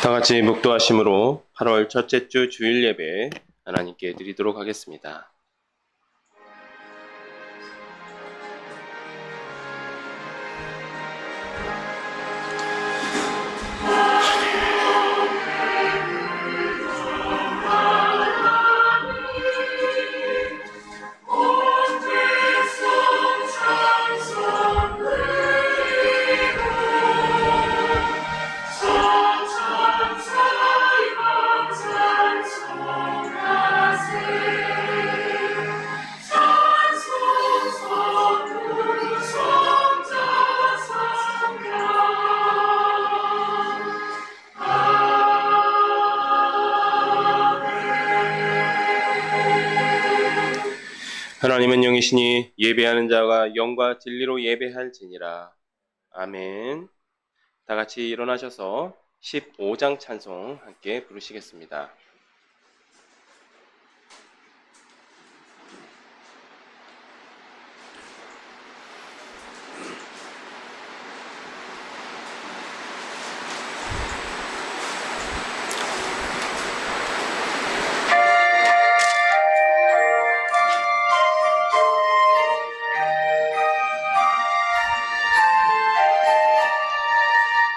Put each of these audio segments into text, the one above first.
다 같이 묵도하심으로 8월 첫째 주 주일 예배 하나님께 드리도록 하겠습니다. 하나님은 영이시니 예배하는 자가 영과 진리로 예배할지니라. 아멘. 다 같이 일어나셔서 15장 찬송 함께 부르시겠습니다.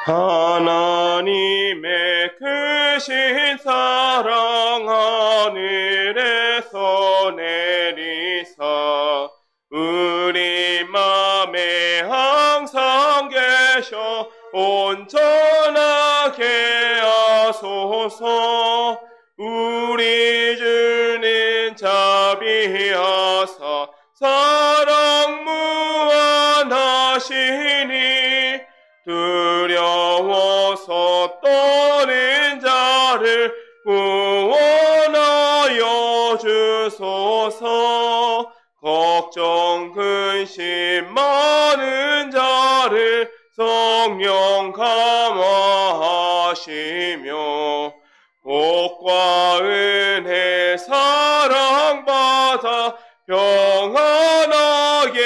하나님의 크신 사랑 하늘에서 내리사 우리 맘에 항상 계셔 온전하게 하소서. 우리 주님 자비하사 사랑 무한하시니 두려워서 떠는 자를 구원하여 주소서. 걱정 근심 많은 자를 성령 감화하시며 복과 은혜 사랑받아 평안하게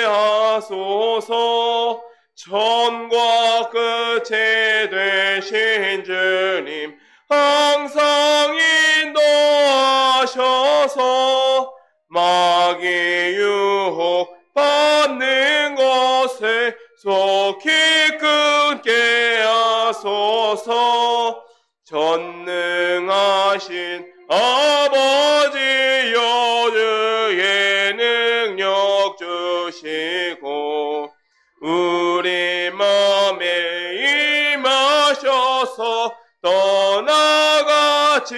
하소서. 처음과 끝이 되신 주님 항상 인도하셔서 마귀 유혹 받는 것에 속히 끊게 하소서. 전능하신 아버지여 주의 능력 주시고 우리 맘에 임하셔서 떠나가지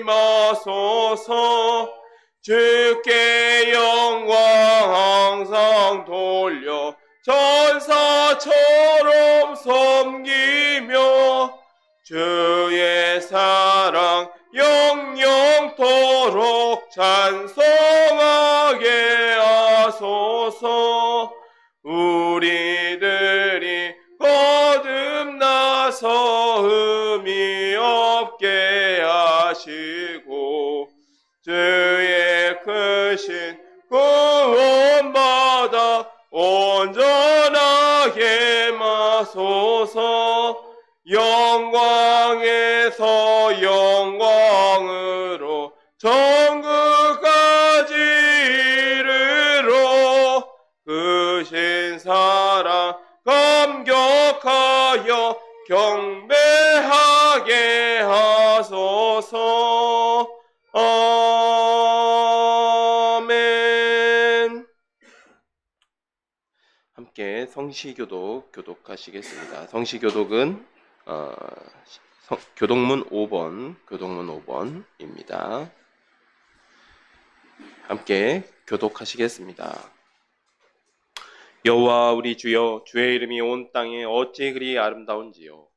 마소서. 주께 영광 항상 돌려 전사처럼 섬기며 주의 사랑 영영토록 찬송하게 하소서. 우리들이 거듭나서 흠이 없게 하시고 주의 크신 구원받아 온전하게 마소서. 영광에서 영광으로 천국까지 이르러 크신 사랑 감격하여 경배하게 하소서. 아멘. 함께 성시교독 교독하시겠습니다. 성시교독은 교독문 5번입니다. 함께 교독하시겠습니다. 여호와 우리 주여, 주의 이름이 온 땅에 어찌 그리 아름다운지요.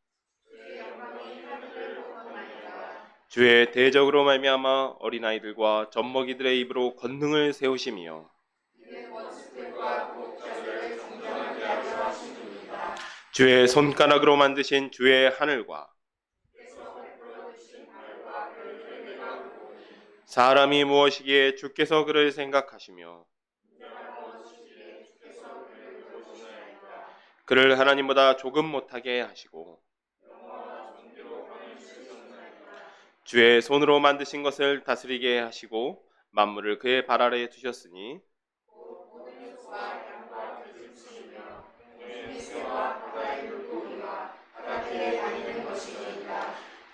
주의 대적으로 말미암아 어린아이들과 젖먹이들의 입으로 권능을 세우시며 주의 손가락으로 만드신 주의 하늘과 사람이 무엇이기에 주께서 그를 생각하시며 그를 하나님보다 조금 못하게 하시고 주의 손으로 만드신 것을 다스리게 하시고 만물을 그의 발 아래에 두셨으니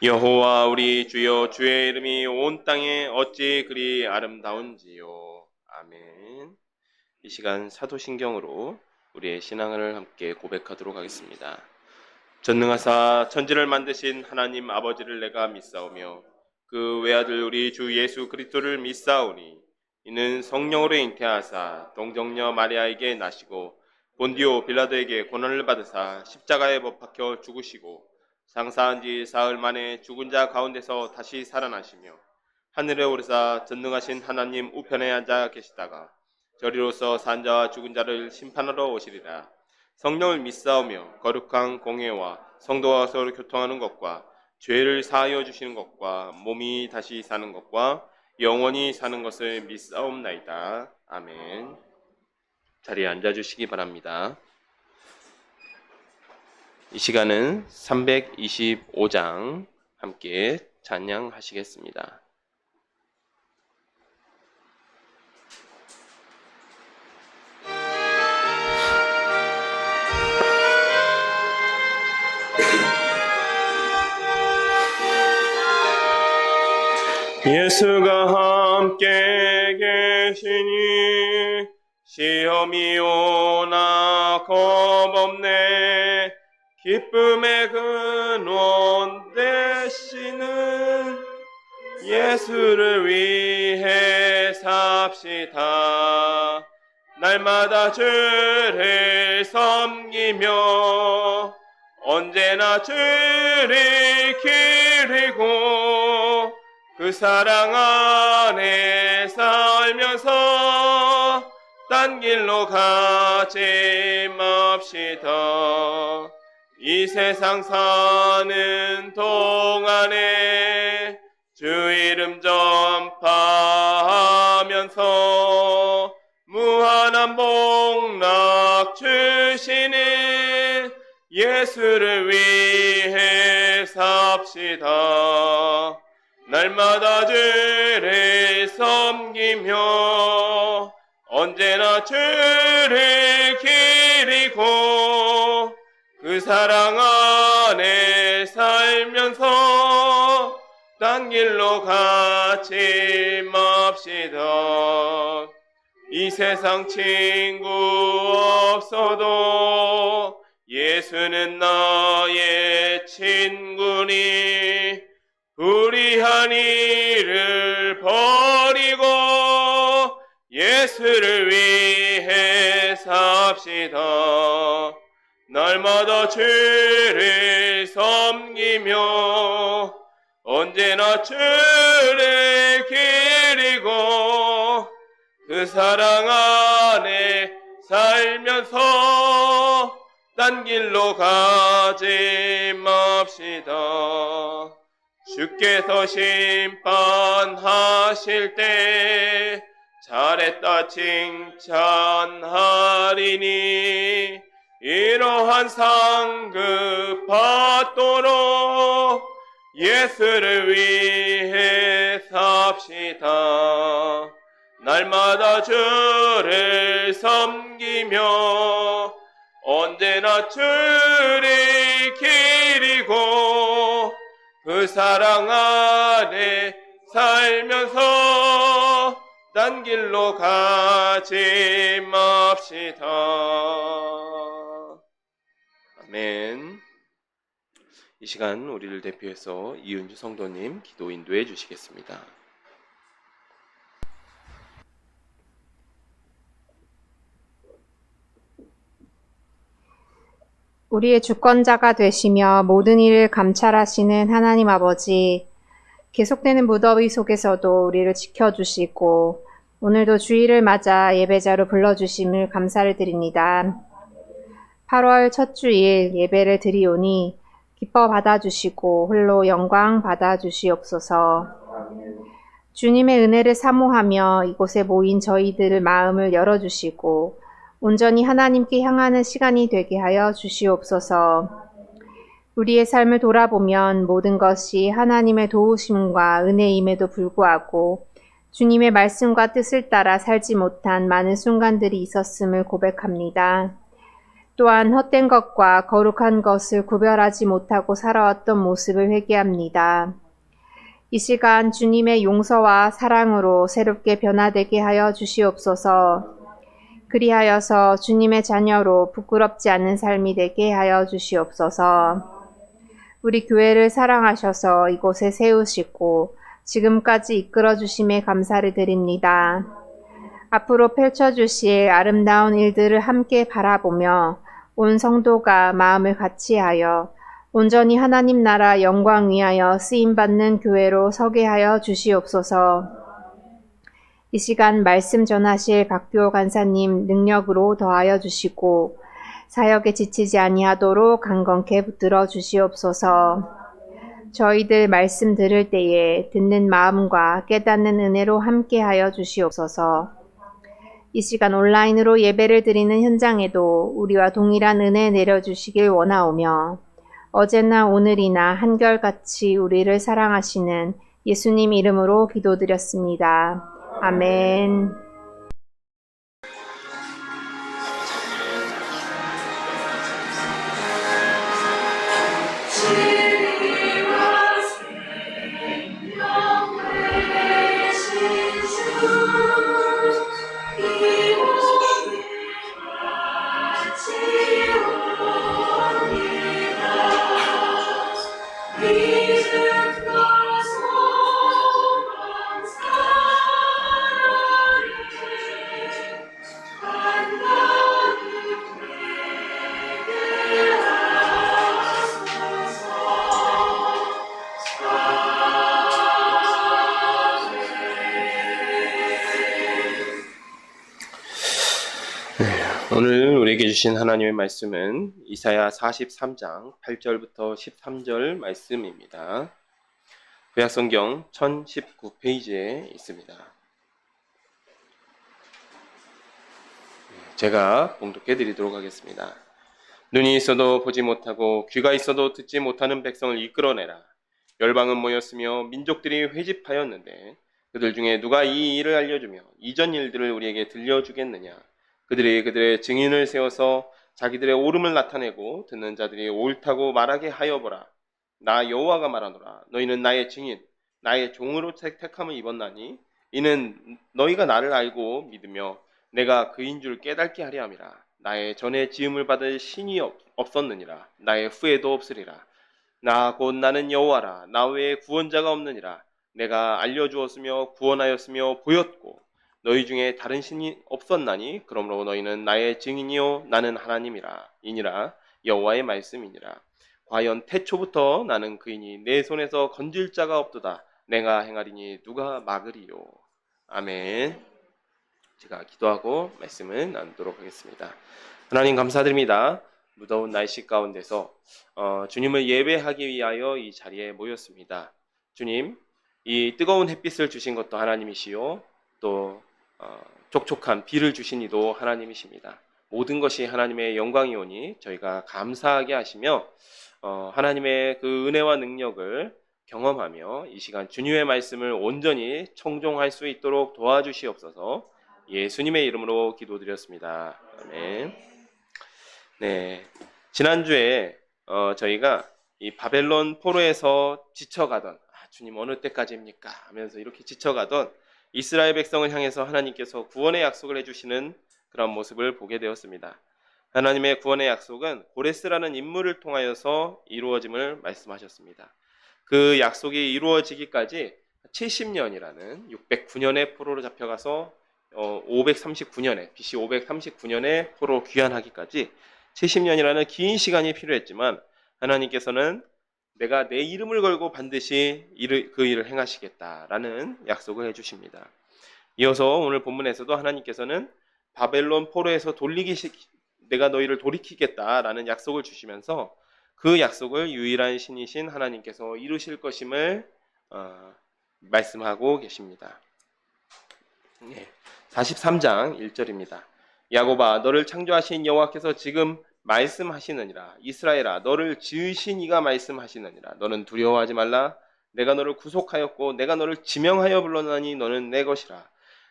여호와 우리 주여, 주의 이름이 온 땅에 어찌 그리 아름다운지요. 아멘. 이 시간 사도신경으로 우리의 신앙을 함께 고백하도록 하겠습니다. 전능하사 천지를 만드신 하나님 아버지를 내가 믿사오며 그 외아들 우리 주 예수 그리스도를 믿사오니 이는 성령으로 잉태하사 동정녀 마리아에게 나시고 본디오 빌라도에게 고난을 받으사 십자가에 못 박혀 죽으시고 장사한 지 사흘 만에 죽은 자 가운데서 다시 살아나시며 하늘에 오르사 전능하신 하나님 우편에 앉아 계시다가 저리로서 산 자와 죽은 자를 심판하러 오시리라. 성령을 믿사오며 거룩한 공회와 성도와 서로 교통하는 것과 죄를 사하여 주시는 것과 몸이 다시 사는 것과 영원히 사는 것을 믿사옵나이다. 아멘. 자리에 앉아주시기 바랍니다. 이 시간은 325장 함께 찬양하시겠습니다. 예수가 함께 계시니 시험이 오나 겁없네. 기쁨의 근원 되시는 예수를 위해 삽시다. 날마다 주를 섬기며 언제나 주를 기리고 그 사랑 안에 살면서 딴 길로 가지 맙시다. 이 세상 사는 동안에 주 이름 전파하면서 무한한 복락 주시는 예수를 위해 삽시다. 날마다 주를 섬기며 언제나 주를 기리고 그 사랑 안에 살면서 딴 길로 가지 맙시다. 이 세상 친구 없어도 예수는 나의 친구니 불의한 일을 버리고 예수를 위해 삽시다. 날마다 주를 섬기며 언제나 주를 기리고 그 사랑 안에 살면서 딴 길로 가지 맙시다. 주께서 심판하실 때 잘했다 칭찬하리니 이러한 상급 받도록 예수를 위해 삽시다. 날마다 주를 섬기며 언제나 주를 기리고 그 사랑 안에 살면서 딴 길로 가지 맙시다. 아멘. 이 시간 우리를 대표해서 이은주 성도님 기도 인도해 주시겠습니다. 우리의 주권자가 되시며 모든 일을 감찰하시는 하나님 아버지, 계속되는 무더위 속에서도 우리를 지켜주시고 오늘도 주일을 맞아 예배자로 불러주심을 감사를 드립니다. 8월 첫 주일 예배를 드리오니 기뻐 받아주시고 홀로 영광 받아주시옵소서. 주님의 은혜를 사모하며 이곳에 모인 저희들의 마음을 열어주시고 온전히 하나님께 향하는 시간이 되게 하여 주시옵소서. 우리의 삶을 돌아보면 모든 것이 하나님의 도우심과 은혜임에도 불구하고 주님의 말씀과 뜻을 따라 살지 못한 많은 순간들이 있었음을 고백합니다. 또한 헛된 것과 거룩한 것을 구별하지 못하고 살아왔던 모습을 회개합니다. 이 시간 주님의 용서와 사랑으로 새롭게 변화되게 하여 주시옵소서. 그리하여서 주님의 자녀로 부끄럽지 않은 삶이 되게 하여 주시옵소서. 우리 교회를 사랑하셔서 이곳에 세우시고 지금까지 이끌어 주심에 감사를 드립니다. 앞으로 펼쳐주실 아름다운 일들을 함께 바라보며 온 성도가 마음을 같이하여 온전히 하나님 나라 영광 위하여 쓰임받는 교회로 서게 하여 주시옵소서. 이 시간 말씀 전하실 박규호 간사님 능력으로 더하여 주시고 사역에 지치지 아니하도록 강건케 붙들어 주시옵소서. 저희들 말씀 들을 때에 듣는 마음과 깨닫는 은혜로 함께하여 주시옵소서. 이 시간 온라인으로 예배를 드리는 현장에도 우리와 동일한 은혜 내려주시길 원하오며 어제나 오늘이나 한결같이 우리를 사랑하시는 예수님 이름으로 기도드렸습니다. 아멘. 오늘 우리에게 주신 하나님의 말씀은 이사야 43장 8절부터 13절 말씀입니다. 구약성경 1019페이지에 있습니다. 제가 봉독해 드리도록 하겠습니다. 눈이 있어도 보지 못하고 귀가 있어도 듣지 못하는 백성을 이끌어내라. 열방은 모였으며 민족들이 회집하였는데 그들 중에 누가 이 일을 알려주며 이전 일들을 우리에게 들려주겠느냐. 그들이 그들의 증인을 세워서 자기들의 옳음을 나타내고 듣는 자들이 옳다고 말하게 하여보라. 나 여호와가 말하노라. 너희는 나의 증인, 나의 종으로 택함을 입었나니 이는 너희가 나를 알고 믿으며 내가 그인 줄 깨닫게 하려 함이라. 나의 전에 지음을 받을 신이 없었느니라. 나의 후에도 없으리라. 나 곧 나는 여호와라. 나 외에 구원자가 없느니라. 내가 알려주었으며 구원하였으며 보였고 너희 중에 다른 신이 없었나니 그러므로 너희는 나의 증인이요 나는 하나님이라. 이니라 여호와의 말씀이니라. 과연 태초부터 나는 그이니 내 손에서 건질 자가 없도다. 내가 행하리니 누가 막으리요. 아멘. 제가 기도하고 말씀을 나누도록 하겠습니다. 하나님 감사드립니다. 무더운 날씨 가운데서 주님을 예배하기 위하여 이 자리에 모였습니다. 주님, 이 뜨거운 햇빛을 주신 것도 하나님이시요 또 촉촉한 비를 주신 이도 하나님이십니다. 모든 것이 하나님의 영광이오니 저희가 감사하게 하시며 하나님의 그 은혜와 능력을 경험하며 이 시간 주님의 말씀을 온전히 청종할 수 있도록 도와주시옵소서. 예수님의 이름으로 기도드렸습니다. 아멘. 네, 지난주에 저희가 이 바벨론 포로에서 지쳐가던 주님 어느 때까지입니까? 하면서 이렇게 지쳐가던 이스라엘 백성을 향해서 하나님께서 구원의 약속을 해주시는 그런 모습을 보게 되었습니다. 하나님의 구원의 약속은 고레스라는 인물을 통하여서 이루어짐을 말씀하셨습니다. 그 약속이 이루어지기까지 70년이라는 609년에 포로로 잡혀가서 539년에 BC 539년에 포로 귀환하기까지 70년이라는 긴 시간이 필요했지만 하나님께서는 내가 내 이름을 걸고 반드시 그 일을 행하시겠다라는 약속을 해주십니다. 이어서 오늘 본문에서도 하나님께서는 바벨론 포로에서 내가 너희를 돌이키겠다라는 약속을 주시면서 그 약속을 유일한 신이신 하나님께서 이루실 것임을 말씀하고 계십니다. 43장 1절입니다. 야곱아 너를 창조하신 여호와께서 지금 말씀하시느니라. 이스라엘아, 너를 지으신 이가 말씀하시느니라. 너는 두려워하지 말라. 내가 너를 구속하였고 내가 너를 지명하여 불렀나니 너는 내 것이라.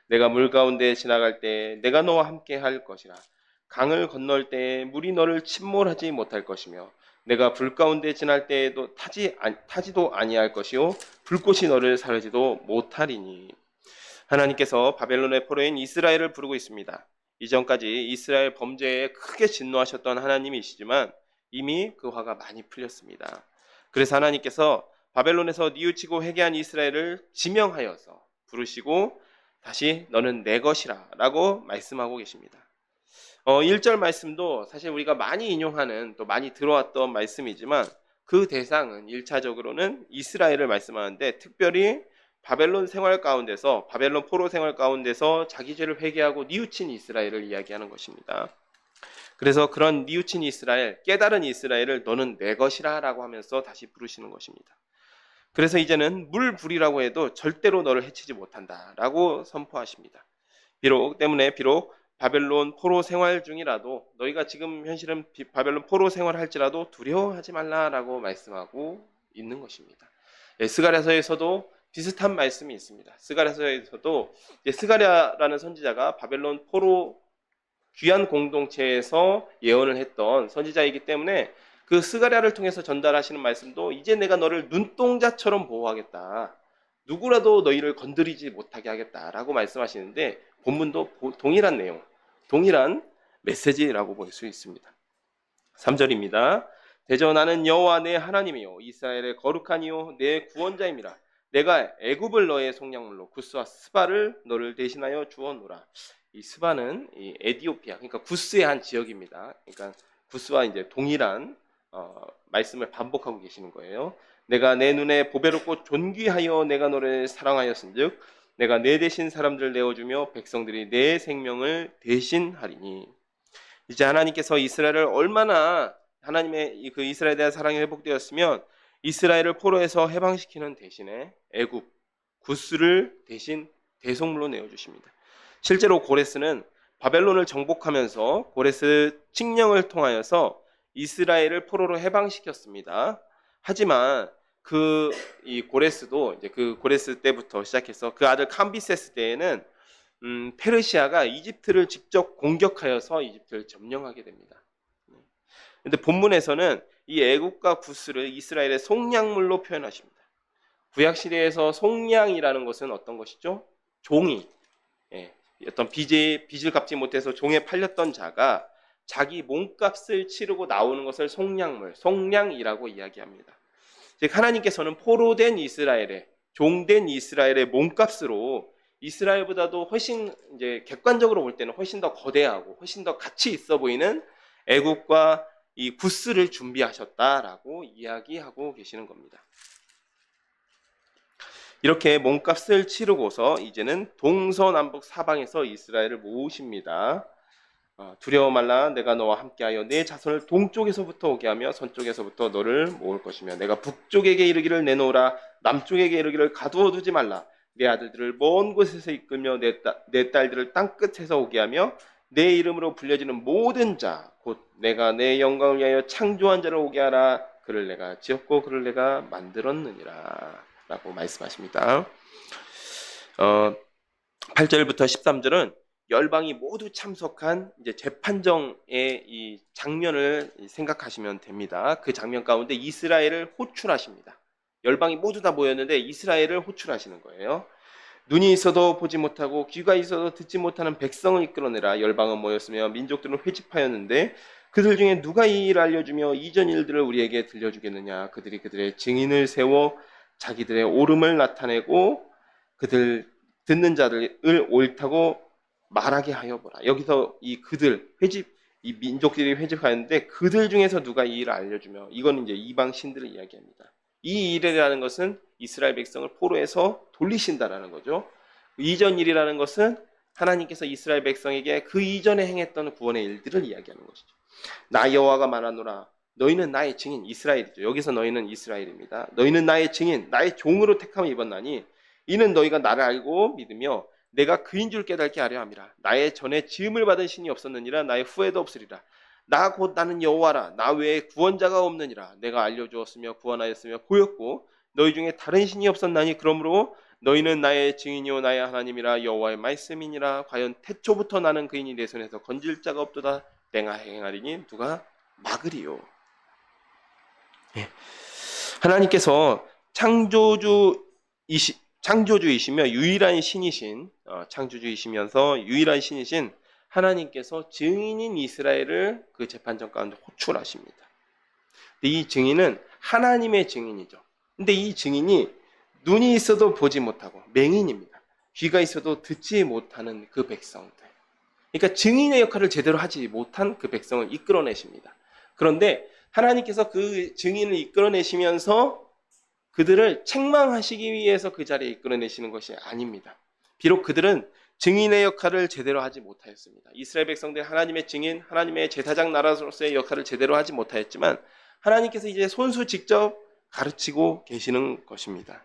내가 물 가운데 지나갈 때 내가 너와 함께 할 것이라. 강을 건널 때 물이 너를 침몰하지 못할 것이며 내가 불 가운데 지날 때에도 타지도 아니할 것이요 불꽃이 너를 사르지도 못하리니. 하나님께서 바벨론의 포로인 이스라엘을 부르고 있습니다. 이전까지 이스라엘 범죄에 크게 진노하셨던 하나님이시지만 이미 그 화가 많이 풀렸습니다. 그래서 하나님께서 바벨론에서 뉘우치고 회개한 이스라엘을 지명하여서 부르시고 다시 너는 내 것이라 라고 말씀하고 계십니다. 1절 말씀도 사실 우리가 많이 인용하는 또 많이 들어왔던 말씀이지만 그 대상은 1차적으로는 이스라엘을 말씀하는데 특별히 바벨론 생활 가운데서 바벨론 포로 생활 가운데서 자기 죄를 회개하고 뉘우친 이스라엘을 이야기하는 것입니다. 그래서 그런 뉘우친 이스라엘, 깨달은 이스라엘을 너는 내 것이라 라고 하면서 다시 부르시는 것입니다. 그래서 이제는 물불이라고 해도 절대로 너를 해치지 못한다 라고 선포하십니다. 비록 바벨론 포로 생활 중이라도 너희가 지금 현실은 바벨론 포로 생활할지라도 두려워하지 말라라고 말씀하고 있는 것입니다. 스가랴서에서도 비슷한 말씀이 있습니다. 스가랴서에서도 스가랴라는 선지자가 바벨론 포로 귀한 공동체에서 예언을 했던 선지자이기 때문에 그 스가랴를 통해서 전달하시는 말씀도 이제 내가 너를 눈동자처럼 보호하겠다. 누구라도 너희를 건드리지 못하게 하겠다라고 말씀하시는데 본문도 동일한 내용, 동일한 메시지라고 볼 수 있습니다. 3절입니다. 대저 나는 여호와 내 하나님이요 이스라엘의 거룩한 이요 내 구원자임이라. 내가 애굽을 너의 속량물로 구스와 스바를 너를 대신하여 주었노라. 이 스바는 이 에디오피아, 그러니까 구스의 한 지역입니다. 그러니까 구스와 이제 동일한 말씀을 반복하고 계시는 거예요. 내가 내 눈에 보배롭고 존귀하여 내가 너를 사랑하였은즉 내가 내 대신 사람들을 내어주며 백성들이 내 생명을 대신하리니. 이제 하나님께서 이스라엘을 얼마나 하나님의 그 이스라엘에 대한 사랑이 회복되었으면 이스라엘을 포로에서 해방시키는 대신에 애굽 구스를 대신 대속물로 내어주십니다. 실제로 고레스는 바벨론을 정복하면서 고레스 칙령을 통하여서 이스라엘을 포로로 해방시켰습니다. 하지만 이 고레스도 이제 그 고레스 때부터 시작해서 그 아들 캄비세스 때에는 페르시아가 이집트를 직접 공격하여서 이집트를 점령하게 됩니다. 근데 본문에서는 이 애국과 구스를 이스라엘의 속량물로 표현하십니다. 구약 시대에서 속량이라는 것은 어떤 것이죠? 종이, 어떤 빚을 갚지 못해서 종에 팔렸던 자가 자기 몸값을 치르고 나오는 것을 속량물, 속량이라고 이야기합니다. 즉 하나님께서는 포로된 이스라엘의 종된 이스라엘의 몸값으로 이스라엘보다도 훨씬 이제 객관적으로 볼 때는 훨씬 더 거대하고 훨씬 더 가치 있어 보이는 애국과 이 구스를 준비하셨다라고 이야기하고 계시는 겁니다. 이렇게 몸값을 치르고서 이제는 동서남북 사방에서 이스라엘을 모으십니다. 두려워 말라. 내가 너와 함께하여 내 자손을 동쪽에서부터 오게 하며 서쪽에서부터 너를 모을 것이며 내가 북쪽에게 이르기를 내놓으라. 남쪽에게 이르기를 가두어 두지 말라. 내 아들들을 먼 곳에서 이끌며 내 딸들을 땅끝에서 오게 하며 내 이름으로 불려지는 모든 자 곧 내가 내 영광을 위하여 창조한 자를 오게 하라. 그를 내가 지었고 그를 내가 만들었느니라 라고 말씀하십니다. 8절부터 13절은 열방이 모두 참석한 이제 재판정의 이 장면을 생각하시면 됩니다. 그 장면 가운데 이스라엘을 호출하십니다. 열방이 모두 다 모였는데 이스라엘을 호출하시는 거예요. 눈이 있어도 보지 못하고 귀가 있어도 듣지 못하는 백성을 이끌어내라. 열방은 모였으며 민족들은 회집하였는데 그들 중에 누가 이 일을 알려주며 이전 일들을 우리에게 들려주겠느냐. 그들이 그들의 증인을 세워 자기들의 옳음을 나타내고 그들 듣는 자들을 옳다고 말하게 하여 보라. 여기서 이 민족들이 회집하였는데 그들 중에서 누가 이 일을 알려주며, 이건 이제 이방 신들을 이야기합니다. 이 일이라는 것은 이스라엘 백성을 포로에서 돌리신다라는 거죠. 이전 일이라는 것은 하나님께서 이스라엘 백성에게 그 이전에 행했던 구원의 일들을 이야기하는 것이죠. 나 여호와가 말하노라. 너희는 나의 증인, 이스라엘이죠. 여기서 너희는 이스라엘입니다. 너희는 나의 증인, 나의 종으로 택함을 입었나니 이는 너희가 나를 알고 믿으며 내가 그인 줄 깨닫게 하려 함이라. 나의 전에 지음을 받은 신이 없었느니라. 나의 후에도 없으리라. 나 곧 나는 여호와라. 나 외에 구원자가 없느니라. 내가 알려주었으며 구원하였으며 보였고 너희 중에 다른 신이 없었나니 그러므로 너희는 나의 증인이요 나의 하나님이라. 여호와의 말씀이니라. 과연 태초부터 나는 그인이 내 손에서 건질 자가 없도다. 내가 행하리니 누가 막으리요. 예. 하나님께서 창조주이시며 유일한 신이신, 창조주이시면서 유일한 신이신 하나님께서 증인인 이스라엘을 그 재판정 가운데 호출하십니다. 근데 이 증인은 하나님의 증인이죠. 근데 이 증인이 눈이 있어도 보지 못하고 맹인입니다. 귀가 있어도 듣지 못하는 그 백성들. 그러니까 증인의 역할을 제대로 하지 못한 그 백성을 이끌어내십니다. 그런데 하나님께서 그 증인을 이끌어내시면서 그들을 책망하시기 위해서 그 자리에 이끌어내시는 것이 아닙니다. 비록 그들은 증인의 역할을 제대로 하지 못하였습니다. 이스라엘 백성들 하나님의 증인, 하나님의 제사장 나라로서의 역할을 제대로 하지 못하였지만 하나님께서 이제 손수 직접 가르치고 계시는 것입니다.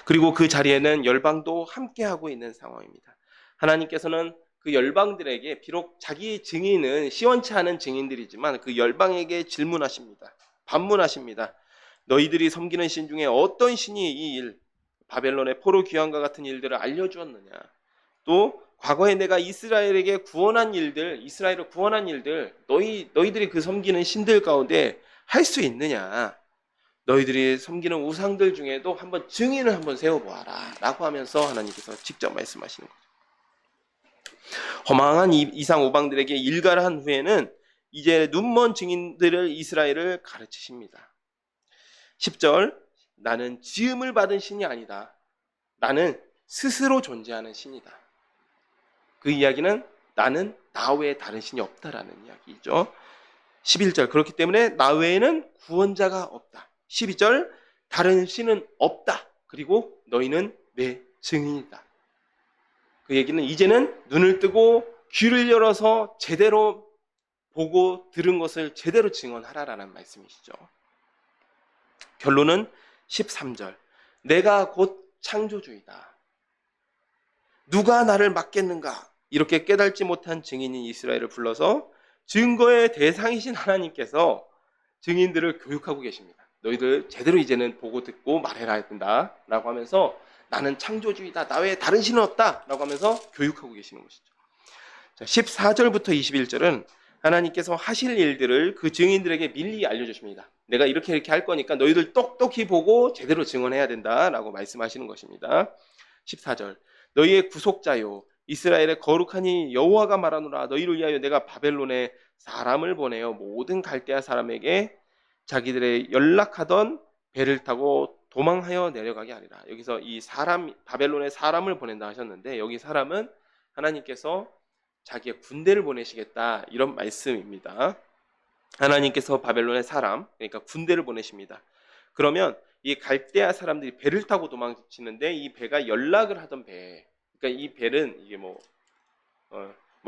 그리고 그 자리에는 열방도 함께하고 있는 상황입니다. 하나님께서는 그 열방들에게 비록 자기 증인은 시원치 않은 증인들이지만 그 열방에게 질문하십니다. 반문하십니다. 너희들이 섬기는 신 중에 어떤 신이 이 일, 바벨론의 포로 귀환과 같은 일들을 알려주었느냐? 또 과거에 내가 이스라엘에게 구원한 일들, 이스라엘을 구원한 일들, 너희들이 그 섬기는 신들 가운데 할 수 있느냐? 너희들이 섬기는 우상들 중에도 한번 증인을 한번 세워보아라 라고 하면서 하나님께서 직접 말씀하시는 거죠. 허망한 이상 우방들에게 일가를 한 후에는 이제 눈먼 증인들을 이스라엘을 가르치십니다. 10절, 나는 지음을 받은 신이 아니다. 나는 스스로 존재하는 신이다. 그 이야기는 나는 나 외에 다른 신이 없다라는 이야기죠. 11절, 그렇기 때문에 나 외에는 구원자가 없다. 12절, 다른 신은 없다. 그리고 너희는 내 증인이다. 그 얘기는 이제는 눈을 뜨고 귀를 열어서 제대로 보고 들은 것을 제대로 증언하라라는 말씀이시죠. 결론은 13절. 내가 곧 창조주이다. 누가 나를 막겠는가? 이렇게 깨닫지 못한 증인인 이스라엘을 불러서 증거의 대상이신 하나님께서 증인들을 교육하고 계십니다. 너희들 제대로 이제는 보고 듣고 말해라 된다 라고 하면서 나는 창조주이다. 나 외에 다른 신은 없다 라고 하면서 교육하고 계시는 것이죠. 자, 14절부터 21절은 하나님께서 하실 일들을 그 증인들에게 미리 알려주십니다. 내가 이렇게 할 거니까 너희들 똑똑히 보고 제대로 증언해야 된다라고 말씀하시는 것입니다. 14절, 너희의 구속자요 이스라엘의 거룩하니 여호와가 말하노라. 너희를 위하여 내가 바벨론에 사람을 보내어 모든 갈대아 사람에게 자기들의 연락하던 배를 타고 도망하여 내려가게 하리라. 여기서 이 사람, 바벨론에 사람을 보낸다 하셨는데 여기 사람은 하나님께서 자기의 군대를 보내시겠다 이런 말씀입니다. 하나님께서 바벨론의 사람, 그러니까 군대를 보내십니다. 그러면 이 갈대아 사람들이 배를 타고 도망치는데 이 배가 연락을 하던 배, 그러니까 이 배는 이게 뭐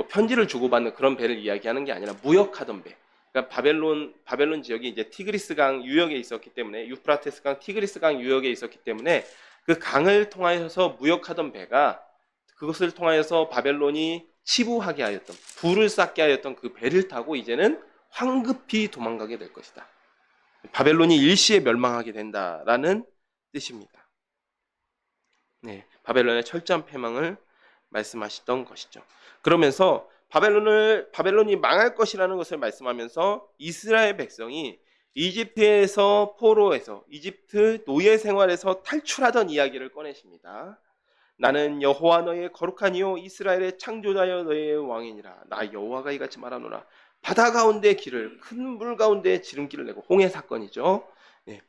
편지를 주고받는 그런 배를 이야기하는 게 아니라 무역하던 배. 그러니까 바벨론 지역이 이제 티그리스강 유역에 있었기 때문에 유프라테스강 티그리스강 유역에 있었기 때문에 그 강을 통하여서 무역하던 배가 그것을 통하여서 바벨론이 치부하게 하였던 불을 쌓게 하였던 그 배를 타고 이제는 황급히 도망가게 될 것이다. 바벨론이 일시에 멸망하게 된다라는 뜻입니다. 네, 바벨론의 철저한 패망을 말씀하시던 것이죠. 그러면서 바벨론이 망할 것이라는 것을 말씀하면서 이스라엘 백성이 이집트에서 포로에서 이집트 노예 생활에서 탈출하던 이야기를 꺼내십니다. 나는 여호와 너의 거룩한 이요 이스라엘의 창조자여 너의 왕이니라. 나 여호와가 이같이 말하노라. 바다 가운데 길을 큰 물 가운데 지름길을 내고 홍해 사건이죠. 네.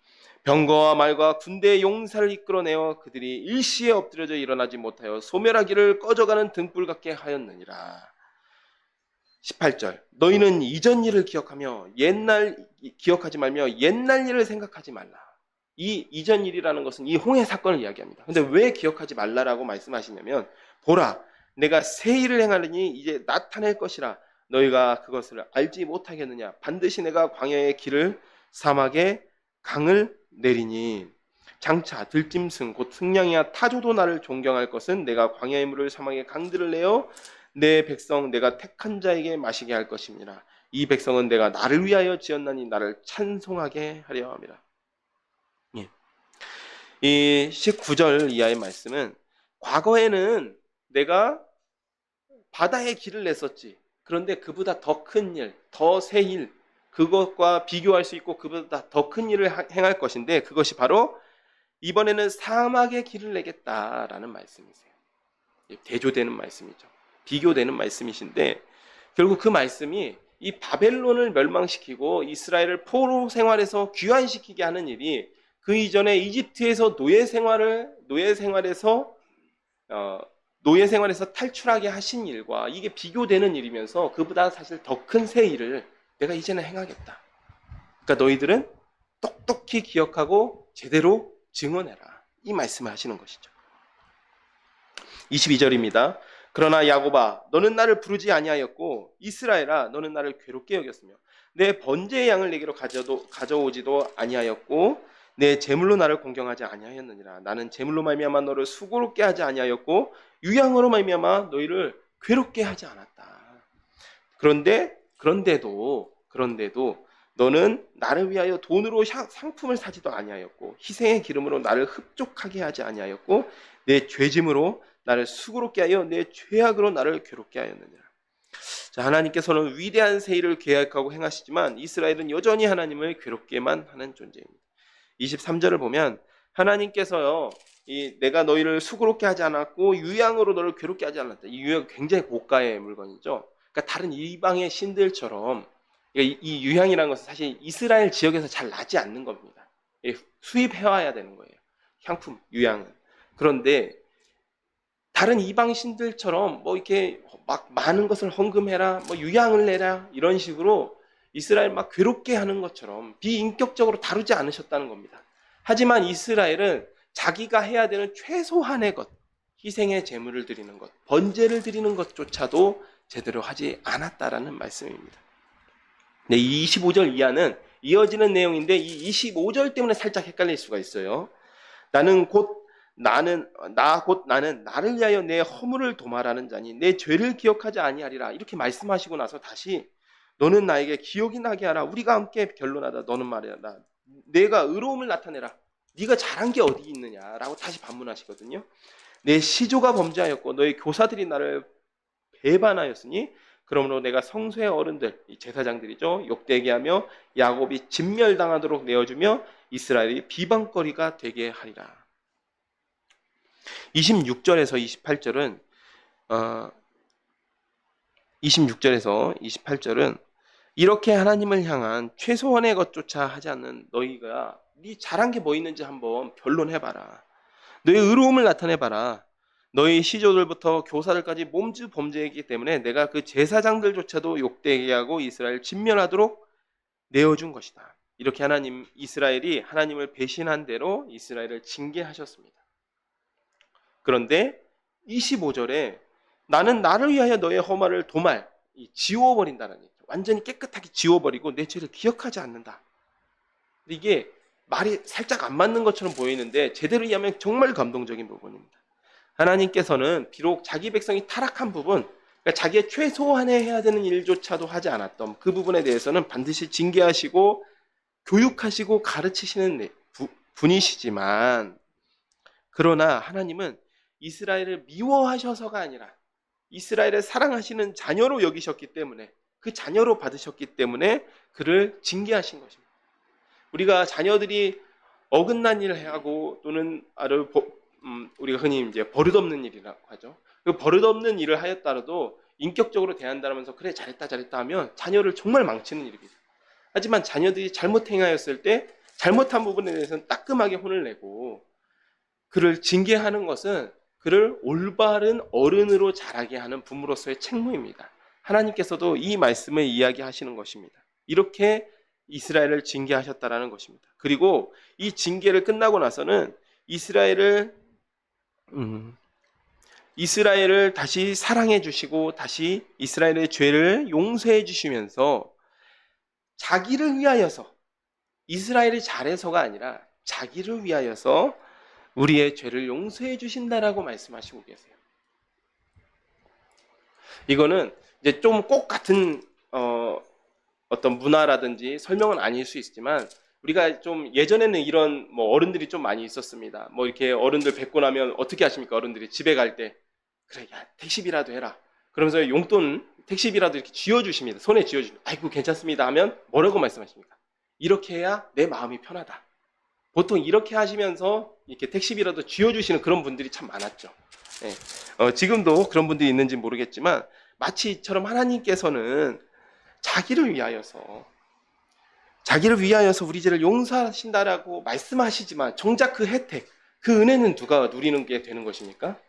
병거와 말과 군대의 용사를 이끌어내어 그들이 일시에 엎드려져 일어나지 못하여 소멸하기를 꺼져가는 등불 같게 하였느니라. 18절 너희는 이전 일을 기억하지 말며 옛날 일을 생각하지 말라. 이 이전 일이라는 것은 이 홍해 사건을 이야기합니다. 근데 왜 기억하지 말라라고 말씀하시냐면 보라 내가 새 일을 행하느니 이제 나타낼 것이라 너희가 그것을 알지 못하겠느냐. 반드시 내가 광야의 길을 사막에 강을 내리니 장차 들짐승 곧 승냥이와 타조도 나를 존경할 것은 내가 광야의 물을 사막에 강들을 내어 내 백성 내가 택한 자에게 마시게 할 것입니다. 이 백성은 내가 나를 위하여 지었나니 나를 찬송하게 하려 함이라. 예. 이 19절 이하의 말씀은 과거에는 내가 바다에 길을 냈었지. 그런데 그보다 더 큰 일, 더 새 일, 그것과 비교할 수 있고 그보다 더 큰 일을 행할 것인데 그것이 바로 이번에는 사막에 길을 내겠다라는 말씀이세요. 대조되는 말씀이죠. 비교되는 말씀이신데 결국 그 말씀이 이 바벨론을 멸망시키고 이스라엘을 포로 생활에서 귀환시키게 하는 일이 그 이전에 이집트에서 노예 생활에서 탈출하게 하신 일과 이게 비교되는 일이면서 그보다 사실 더 큰 새 일을 내가 이제는 행하겠다. 그러니까 너희들은 똑똑히 기억하고 제대로 증언해라. 이 말씀을 하시는 것이죠. 22절입니다. 그러나 야곱아 너는 나를 부르지 아니하였고 이스라엘아 너는 나를 괴롭게 여겼으며 내 번제의 양을 내게로 가져오지도 아니하였고 내 제물로 나를 공경하지 아니하였느니라. 나는 제물로 말미암아 너를 수고롭게 하지 아니하였고 유향으로 말미암아 너희를 괴롭게 하지 않았다. 그런데도 너는 나를 위하여 돈으로 상품을 사지도 아니하였고 희생의 기름으로 나를 흡족하게 하지 아니하였고 내 죄짐으로 나를 수고롭게 하여 내 죄악으로 나를 괴롭게 하였느니라. 자, 하나님께서는 위대한 새 일을 계획하고 행하시지만 이스라엘은 여전히 하나님을 괴롭게만 하는 존재입니다. 23절을 보면 하나님께서요, 내가 너희를 수고롭게 하지 않았고 유향으로 너를 괴롭게 하지 않았다. 이 유향은 굉장히 고가의 물건이죠. 그러니까 다른 이방의 신들처럼 이 유향이라는 것은 사실 이스라엘 지역에서 잘 나지 않는 겁니다. 수입해와야 되는 거예요. 향품, 유향은. 그런데 다른 이방 신들처럼 뭐 이렇게 막 많은 것을 헌금해라, 뭐 유향을 내라 이런 식으로 이스라엘 막 괴롭게 하는 것처럼 비인격적으로 다루지 않으셨다는 겁니다. 하지만 이스라엘은 자기가 해야 되는 최소한의 것, 희생의 제물을 드리는 것, 번제를 드리는 것조차도 제대로 하지 않았다라는 말씀입니다. 네, 이 25절 이하는 이어지는 내용인데 이 25절 때문에 살짝 헷갈릴 수가 있어요. 나는 나를 위하여 내 허물을 도말하는 자니 내 죄를 기억하지 아니하리라. 이렇게 말씀하시고 나서 다시 너는 나에게 기억이 나게 하라. 우리가 함께 변론하다. 너는 말이다. 내가 의로움을 나타내라. 네가 잘한 게 어디 있느냐라고 다시 반문하시거든요. 내 시조가 범죄하였고 너의 교사들이 나를 배반하였으니 그러므로 내가 성소의 어른들, 이 제사장들이죠. 욕되게 하며 야곱이 진멸당하도록 내어주며 이스라엘이 비방거리가 되게 하리라. 26절에서 28절은 26절에서 28절은 이렇게 하나님을 향한 최소한의 것조차 하지 않는 너희가 네 잘한 게 뭐 있는지 한번 변론해봐라. 너의 의로움을 나타내봐라. 너희 시조들부터 교사들까지 몸주 범죄이기 때문에 내가 그 제사장들조차도 욕되게 하고 이스라엘 진멸하도록 내어준 것이다. 이렇게 이스라엘이 하나님을 배신한 대로 이스라엘을 징계하셨습니다. 그런데 25절에 나는 나를 위하여 너의 허물을 지워버린다는 얘기죠. 완전히 깨끗하게 지워버리고 내 죄를 기억하지 않는다. 이게 말이 살짝 안 맞는 것처럼 보이는데 제대로 이해하면 정말 감동적인 부분입니다. 하나님께서는 비록 자기 백성이 타락한 부분, 그러니까 자기의 최소한의 해야 되는 일조차도 하지 않았던 그 부분에 대해서는 반드시 징계하시고 교육하시고 가르치시는 분이시지만 그러나 하나님은 이스라엘을 미워하셔서가 아니라 이스라엘을 사랑하시는 자녀로 여기셨기 때문에 그 자녀로 받으셨기 때문에 그를 징계하신 것입니다. 우리가 자녀들이 어긋난 일을 하고 또는 우리가 흔히 이제 버릇없는 일이라고 하죠. 그 버릇없는 일을 하였다라도 인격적으로 대한다면서 그래 잘했다 하면 자녀를 정말 망치는 일입니다. 하지만 자녀들이 잘못 행하였을 때 잘못한 부분에 대해서는 따끔하게 혼을 내고 그를 징계하는 것은 그를 올바른 어른으로 자라게 하는 부모로서의 책무입니다. 하나님께서도 이 말씀을 이야기하시는 것입니다. 이렇게 이스라엘을 징계하셨다라는 것입니다. 그리고 이 징계를 끝나고 나서는 이스라엘을 다시 사랑해 주시고 다시 이스라엘의 죄를 용서해 주시면서 자기를 위하여서 이스라엘이 잘해서가 아니라 자기를 위하여서 우리의 죄를 용서해 주신다라고 말씀하시고 계세요. 이거는 이제 좀 꼭 같은 어떤 문화라든지 설명은 아닐 수 있지만 우리가 좀 예전에는 이런 뭐 어른들이 좀 많이 있었습니다. 뭐 이렇게 어른들 뵙고 나면 어떻게 하십니까? 어른들이 집에 갈 때 그래 야 택시비라도 해라. 그러면서 용돈 택시비라도 이렇게 쥐어주십니다. 손에 쥐어주십니다. 아이고 괜찮습니다 하면 뭐라고 말씀하십니까? 이렇게 해야 내 마음이 편하다. 보통 이렇게 하시면서 이렇게 택시비라도 쥐어주시는 그런 분들이 참 많았죠. 지금도 그런 분들이 있는지 모르겠지만 마치 이처럼 하나님께서는 자기를 위하여서 우리 죄를 용서하신다라고 말씀하시지만 정작 그 혜택, 그 은혜는 누가 누리는 게 되는 것입니까?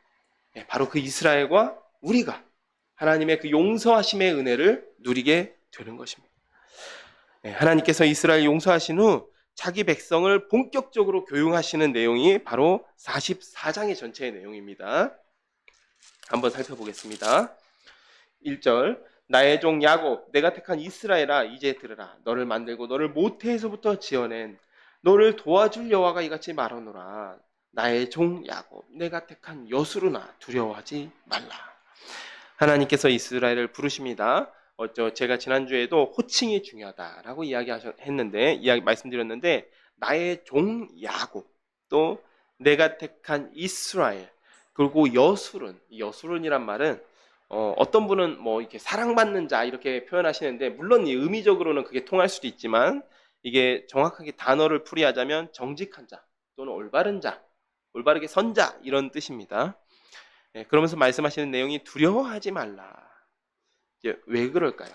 바로 그 이스라엘과 우리가 하나님의 그 용서하심의 은혜를 누리게 되는 것입니다. 하나님께서 이스라엘 용서하신 후 자기 백성을 본격적으로 교육하시는 내용이 바로 44장의 전체의 내용입니다. 한번 살펴보겠습니다. 1절 나의 종 야곱 내가 택한 이스라엘아 이제 들으라 너를 만들고 너를 모태에서부터 지어낸 너를 도와줄 여호와가 이같이 말하노라 나의 종 야곱 내가 택한 여수르나 두려워하지 말라. 하나님께서 이스라엘을 부르십니다. 제가 지난주에도 호칭이 중요하다라고 이야기 말씀드렸는데 나의 종 야곱 또 내가 택한 이스라엘 그리고 여수른이란 말은 어떤 분은 뭐 이렇게 사랑받는 자 이렇게 표현하시는데 물론 의미적으로는 그게 통할 수도 있지만 이게 정확하게 단어를 풀이하자면 정직한 자 또는 올바른 자, 올바르게 선 자 이런 뜻입니다. 그러면서 말씀하시는 내용이 두려워하지 말라. 이제 왜 그럴까요?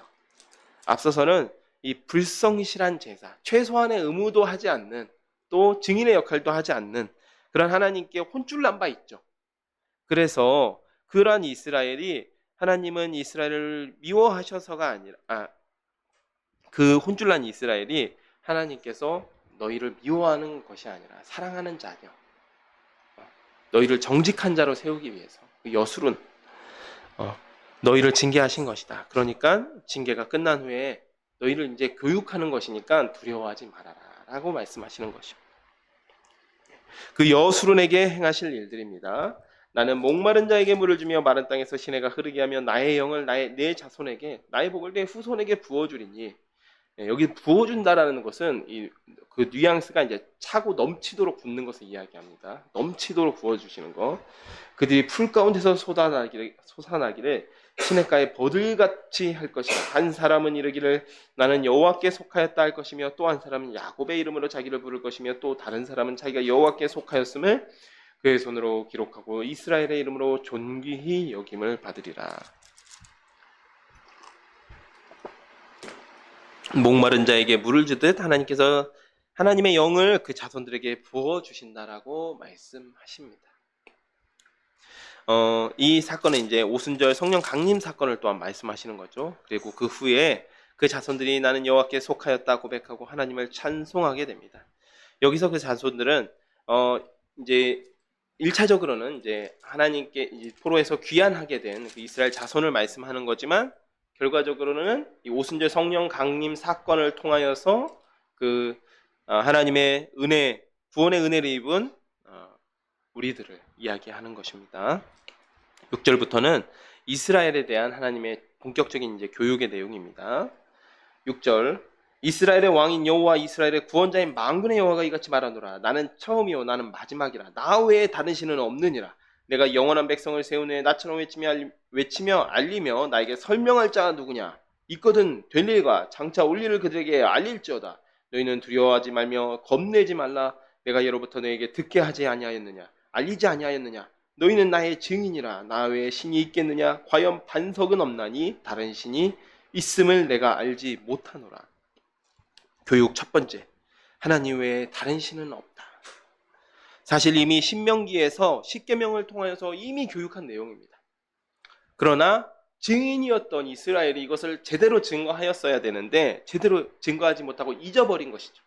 앞서서는 이 불성실한 제사, 최소한의 의무도 하지 않는 또 증인의 역할도 하지 않는 그런 하나님께 혼쭐난 바 있죠. 그래서 그러한 이스라엘이 하나님은 이스라엘을 미워하셔서가 아니라 그 혼쭐난 이스라엘이 하나님께서 너희를 미워하는 것이 아니라 사랑하는 자녀 너희를 정직한 자로 세우기 위해서 그 여술은 너희를 징계하신 것이다. 그러니까 징계가 끝난 후에 너희를 이제 교육하는 것이니까 두려워하지 말아라 라고 말씀하시는 것입니다. 그 여수론에게 행하실 일들입니다. 나는 목마른 자에게 물을 주며 마른 땅에서 시내가 흐르게 하며 나의 영을 내 자손에게 나의 복을 내 후손에게 부어주리니 여기 부어준다라는 것은 그 뉘앙스가 이제 차고 넘치도록 붓는 것을 이야기합니다. 넘치도록 부어주시는 거. 그들이 풀 가운데서 솟아나기를 시냇가에 버들같이 할 것이다. 한 사람은 이르기를 나는 여호와께 속하였다 할 것이며 또 한 사람은 야곱의 이름으로 자기를 부를 것이며 또 다른 사람은 자기가 여호와께 속하였음을 그의 손으로 기록하고 이스라엘의 이름으로 존귀히 여김을 받으리라. 목마른 자에게 물을 주듯 하나님께서 하나님의 영을 그 자손들에게 부어주신다라고 말씀하십니다. 이 사건은 이제 오순절 성령 강림 사건을 또한 말씀하시는 거죠. 그리고 그 후에 그 자손들이 나는 여호와께 속하였다 고백하고 하나님을 찬송하게 됩니다. 여기서 그 자손들은 이제 1차적으로는 이제 하나님께 포로에서 귀환하게 된 그 이스라엘 자손을 말씀하는 거지만 결과적으로는 이 오순절 성령 강림 사건을 통하여서 그 하나님의 은혜, 구원의 은혜를 입은 우리들을 이야기하는 것입니다. 6절부터는 이스라엘에 대한 하나님의 본격적인 이제 교육의 내용입니다. 6절 이스라엘의 왕인 여호와 이스라엘의 구원자인 만군의 여호와가 이같이 말하노라 나는 처음이요 나는 마지막이라 나 외에 다른 신은 없느니라 내가 영원한 백성을 세운 후에 나처럼 외치며 알리며 나에게 설명할 자가 누구냐 있거든 될 일과 장차 올 일을 그들에게 알릴지어다 너희는 두려워하지 말며 겁내지 말라 내가 예로부터 너에게 듣게 하지 아니하였느냐 알리지 아니하였느냐 너희는 나의 증인이라 나 외에 신이 있겠느냐 과연 반석은 없나니 다른 신이 있음을 내가 알지 못하노라. 교육 첫 번째, 하나님 외에 다른 신은 없다. 사실 이미 신명기에서 십계명을 통하여서 이미 교육한 내용입니다. 그러나 증인이었던 이스라엘이 이것을 제대로 증거하였어야 되는데 제대로 증거하지 못하고 잊어버린 것이죠.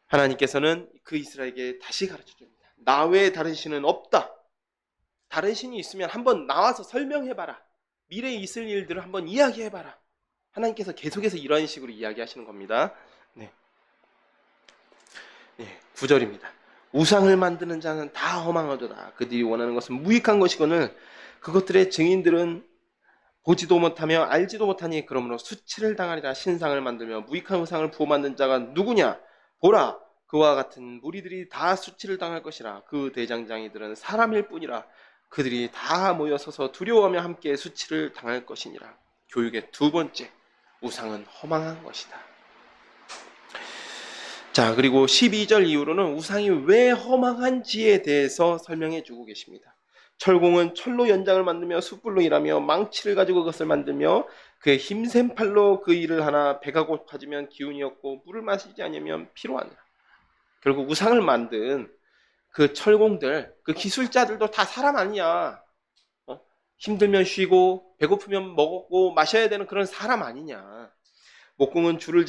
하나님께서는 그 이스라엘에게 다시 가르쳐줍니다. 나 외에 다른 신은 없다. 다른 신이 있으면 한번 나와서 설명해봐라. 미래에 있을 일들을 한번 이야기해봐라. 하나님께서 계속해서 이런 식으로 이야기하시는 겁니다. 네. 9절입니다. 우상을 만드는 자는 다 허망하도다. 그들이 원하는 것은 무익한 것이거늘 그것들의 증인들은 보지도 못하며 알지도 못하니 그러므로 수치를 당하리라. 신상을 만들며 무익한 우상을 부어 만든 자가 누구냐? 보라, 그와 같은 무리들이 다 수치를 당할 것이라. 그 대장장이들은 사람일 뿐이라. 그들이 다 모여서서 두려워하며 함께 수치를 당할 것이니라. 교육의 두 번째, 우상은 허망한 것이다. 자, 그리고 12절 이후로는 우상이 왜 허망한지에 대해서 설명해 주고 계십니다. 철공은 철로 연장을 만들며 숯불로 일하며 망치를 가지고 그것을 만들며 그의 힘센 팔로 그 일을 하나 배가 고파지면 기운이 없고 물을 마시지 않으면 피로하니라. 결국 우상을 만든 그 철공들, 그 기술자들도 다 사람 아니냐. 힘들면 쉬고 배고프면 먹고 마셔야 되는 그런 사람 아니냐. 목공은 줄을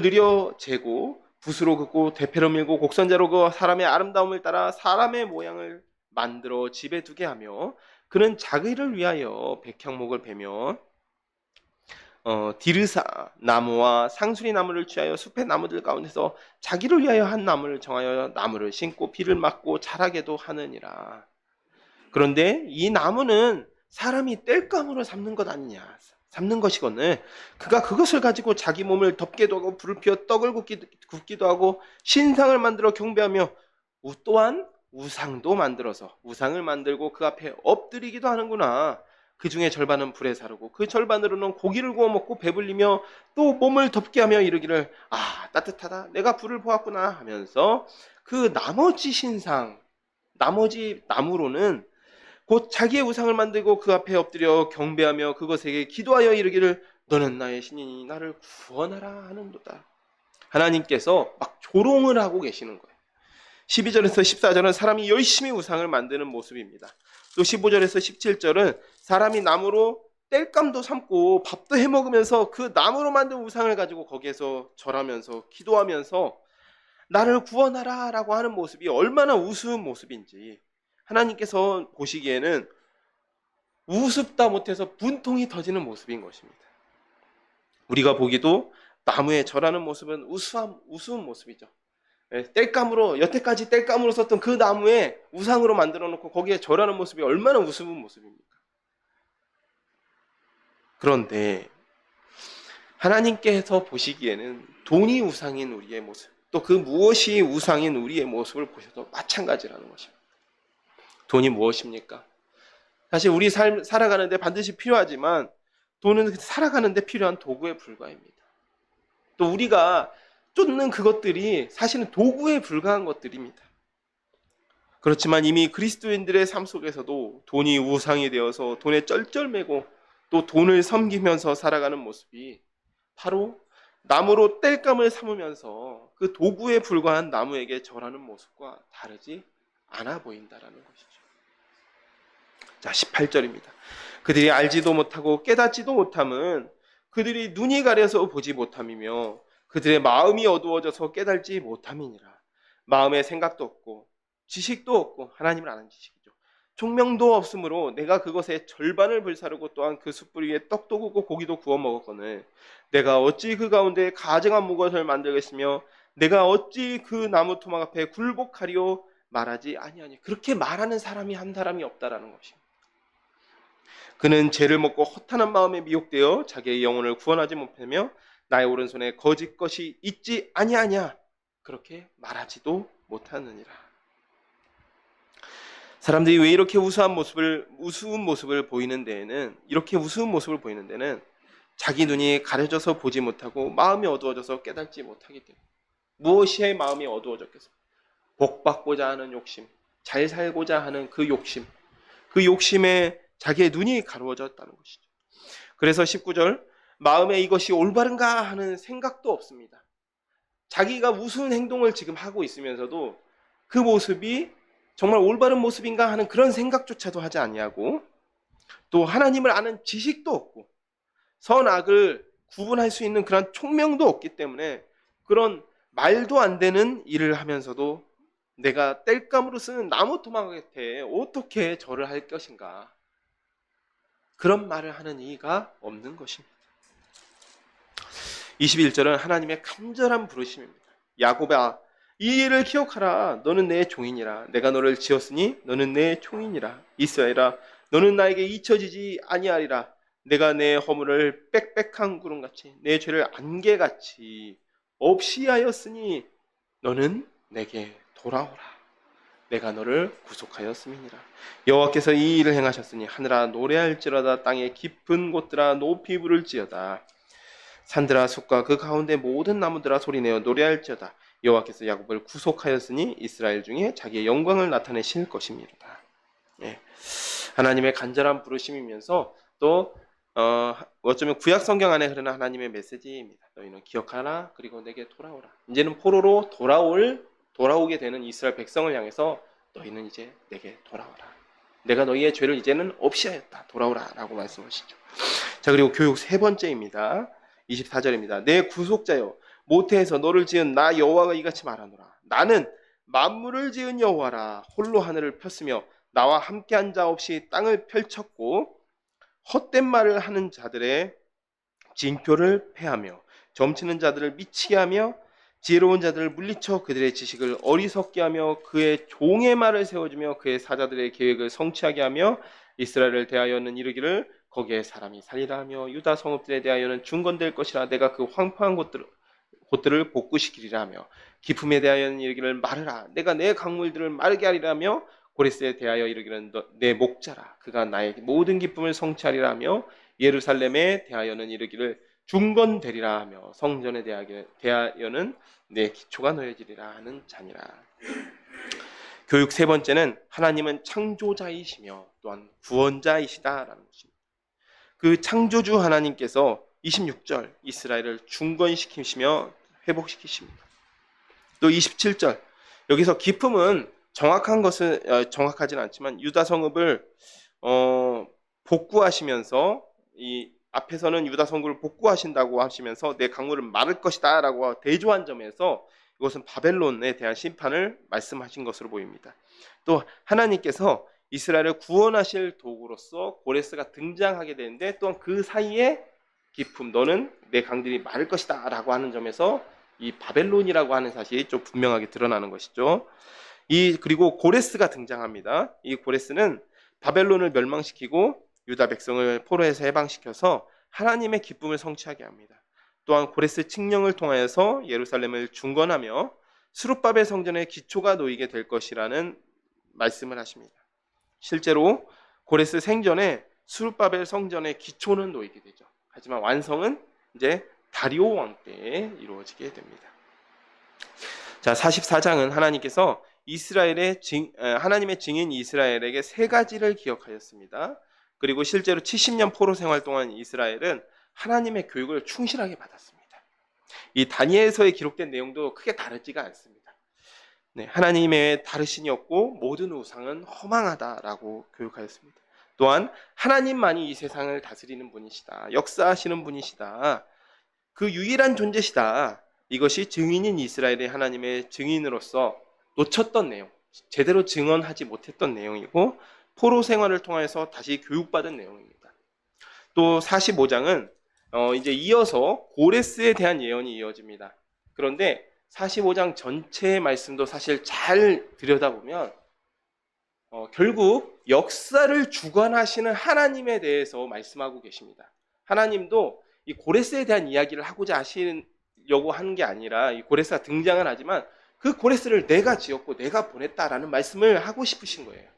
느려 재고 붓으로 긋고 대패로 밀고 곡선자로 그 사람의 아름다움을 따라 사람의 모양을 만들어 집에 두게 하며 그는 자기를 위하여 백향목을 베며 디르사 나무와 상수리 나무를 취하여 숲의 나무들 가운데서 자기를 위하여 한 나무를 정하여 나무를 심고 비를 맞고 자라게도 하느니라. 그런데 이 나무는 사람이 땔감으로 삼는 것 아니냐. 삼는 것이거늘 그가 그것을 가지고 자기 몸을 덮게도 하고 불을 피워 떡을 굽기도 하고 신상을 만들어 경배하며 또한 우상도 만들어서 우상을 만들고 그 앞에 엎드리기도 하는구나. 그 중에 절반은 불에 사르고 그 절반으로는 고기를 구워 먹고 배불리며 또 몸을 덮게 하며 이르기를 아 따뜻하다 내가 불을 보았구나 하면서 그 나머지 신상 나머지 나무로는 곧 자기의 우상을 만들고 그 앞에 엎드려 경배하며 그것에게 기도하여 이르기를 너는 나의 신이니 나를 구원하라 하는도다. 하나님께서 막 조롱을 하고 계시는 거예요. 12절에서 14절은 사람이 열심히 우상을 만드는 모습입니다. 또 15절에서 17절은 사람이 나무로 땔감도 삼고 밥도 해먹으면서 그 나무로 만든 우상을 가지고 거기에서 절하면서 기도하면서 나를 구원하라 라고 하는 모습이 얼마나 우스운 모습인지 하나님께서 보시기에는 우습다 못해서 분통이 터지는 모습인 것입니다. 우리가 보기도 나무에 절하는 모습은 우스운 모습이죠. 땔감으로 여태까지 땔감으로 썼던 그 나무에 우상으로 만들어 놓고 거기에 절하는 모습이 얼마나 우스운 모습입니까? 그런데 하나님께서 보시기에는 돈이 우상인 우리의 모습, 또 그 무엇이 우상인 우리의 모습을 보셔도 마찬가지라는 것입니다. 돈이 무엇입니까? 사실 우리 삶 살아가는데 반드시 필요하지만 돈은 살아가는데 필요한 도구에 불과합니다. 또 우리가 쫓는 그것들이 사실은 도구에 불과한 것들입니다. 그렇지만 이미 그리스도인들의 삶 속에서도 돈이 우상이 되어서 돈에 쩔쩔매고 또 돈을 섬기면서 살아가는 모습이 바로 나무로 땔감을 삼으면서 그 도구에 불과한 나무에게 절하는 모습과 다르지 않아 보인다라는 것이죠. 자, 18절입니다. 그들이 알지도 못하고 깨닫지도 못함은 그들이 눈이 가려서 보지 못함이며 그들의 마음이 어두워져서 깨달지 못함이니라. 마음에 생각도 없고 지식도 없고 하나님을 아는 지식이죠. 총명도 없으므로 내가 그것의 절반을 불사르고 또한 그 숯불 위에 떡도 굽고 고기도 구워 먹었거늘 내가 어찌 그 가운데 가증한 무엇을 만들겠으며 내가 어찌 그 나무 토막 앞에 굴복하리오 말하지 아니하니. 그렇게 말하는 사람이 한 사람이 없다라는 것입니다. 그는 죄를 먹고 허탄한 마음에 미혹되어 자기의 영혼을 구원하지 못하며 나의 오른손에 거짓 것이 있지 아니하냐 그렇게 말하지도 못하느니라. 사람들이 왜 이렇게 우스운 모습을 보이는 데에는 자기 눈이 가려져서 보지 못하고 마음이 어두워져서 깨닫지 못하기 때문에. 무엇이 마음이 어두워졌겠습니까? 복받고자 하는 욕심, 잘 살고자 하는 그 욕심에 자기의 눈이 가려졌다는 것이죠. 그래서 19절 마음에 이것이 올바른가 하는 생각도 없습니다. 자기가 무슨 행동을 지금 하고 있으면서도 그 모습이 정말 올바른 모습인가 하는 그런 생각조차도 하지 아니하고 또 하나님을 아는 지식도 없고 선악을 구분할 수 있는 그런 총명도 없기 때문에 그런 말도 안 되는 일을 하면서도 내가 땔감으로 쓰는 나무 토막에 어떻게 절을 할 것인가 그런 말을 하는 이가 없는 것입니다. 21절은 하나님의 간절한 부르심입니다. 야곱아 이 일을 기억하라. 너는 내 종이니라. 내가 너를 지었으니 너는 내 종이니라. 이스라엘아 너는 나에게 잊혀지지 아니하리라. 내가 내 허물을 빽빽한 구름같이 내 죄를 안개같이 없이 하였으니 너는 내게 돌아오라. 내가 너를 구속하였음이니라. 여호와께서 이 일을 행하셨으니 하늘아 노래할지어다. 땅의 깊은 곳들아 높이 부를지어다. 산들아 숲과 그 가운데 모든 나무들아 소리내어 노래할지어다. 여호와께서 야곱을 구속하였으니 이스라엘 중에 자기의 영광을 나타내실 것입니다. 예. 하나님의 간절한 부르심이면서 또 어쩌면 구약 성경 안에 흐르는 하나님의 메시지입니다. 너희는 기억하라. 그리고 내게 돌아오라. 이제는 포로로 돌아오게 되는 이스라엘 백성을 향해서 너희는 이제 내게 돌아오라. 내가 너희의 죄를 이제는 없이 하였다. 돌아오라 라고 말씀하시죠. 자, 그리고 교육 세 번째입니다. 24절입니다. 내 구속자여 모태에서 너를 지은 나 여호와가 이같이 말하노라. 나는 만물을 지은 여호와라. 홀로 하늘을 폈으며 나와 함께한 자 없이 땅을 펼쳤고 헛된 말을 하는 자들의 징표를 패하며 점치는 자들을 미치게 하며 지혜로운 자들을 물리쳐 그들의 지식을 어리석게 하며 그의 종의 말을 세워주며 그의 사자들의 계획을 성취하게 하며 이스라엘을 대하여는 이르기를 거기에 사람이 살리라 하며 유다 성읍들에 대하여는 중건될 것이라. 내가 그 황폐한 곳들을 복구시키리라 하며 기품에 대하여는 이르기를 마르라. 내가 내 강물들을 마르게 하리라 하며 고레스에 대하여 이르기는 내 목자라. 그가 나의 모든 기쁨을 성취하리라 하며 예루살렘에 대하여는 이르기를 중건되리라 하며 성전에 대하여는 내 기초가 놓여지리라 하는 자니라. 교육 세 번째는 하나님은 창조자이시며 또한 구원자이시다라는 것입니다. 그 창조주 하나님께서 26절 이스라엘을 중건시키시며 회복시키십니다. 또 27절 여기서 기쁨은 정확하진 않지만 유다 성읍을 복구하시면서 이 앞에서는 유다 성읍을 복구하신다고 하시면서 내 강물은 마를 것이다 라고 대조한 점에서 이것은 바벨론에 대한 심판을 말씀하신 것으로 보입니다. 또 하나님께서 이스라엘을 구원하실 도구로서 고레스가 등장하게 되는데 또한 그 사이에 기쁨 너는 내 강들이 마를 것이다 라고 하는 점에서 이 바벨론이라고 하는 사실이 좀 분명하게 드러나는 것이죠. 그리고 고레스가 등장합니다. 이 고레스는 바벨론을 멸망시키고 유다 백성을 포로에서 해방시켜서 하나님의 기쁨을 성취하게 합니다. 또한 고레스 칙령을 통하여서 예루살렘을 중건하며 스룹바벨 성전의 기초가 놓이게 될 것이라는 말씀을 하십니다. 실제로 고레스 생전에 스룹바벨 성전의 기초는 놓이게 되죠. 하지만 완성은 이제 다리오 왕 때에 이루어지게 됩니다. 자, 44장은 하나님께서 하나님의 증인 이스라엘에게 세 가지를 기억하였습니다. 그리고 실제로 70년 포로 생활 동안 이스라엘은 하나님의 교육을 충실하게 받았습니다. 이 다니엘서에 기록된 내용도 크게 다르지가 않습니다. 네, 하나님의 다르신이 없고 모든 우상은 허망하다라고 교육하였습니다. 또한 하나님만이 이 세상을 다스리는 분이시다. 역사하시는 분이시다. 그 유일한 존재시다. 이것이 증인인 이스라엘의 하나님의 증인으로서 놓쳤던 내용, 제대로 증언하지 못했던 내용이고 포로 생활을 통해서 다시 교육받은 내용입니다. 또 45장은 이제 이어서 고레스에 대한 예언이 이어집니다. 그런데 45장 전체의 말씀도 사실 잘 들여다보면 결국 역사를 주관하시는 하나님에 대해서 말씀하고 계십니다. 하나님도 이 고레스에 대한 이야기를 하고자 하시려고 하는 게 아니라 이 고레스가 등장은 하지만 그 고레스를 내가 지었고 내가 보냈다라는 말씀을 하고 싶으신 거예요.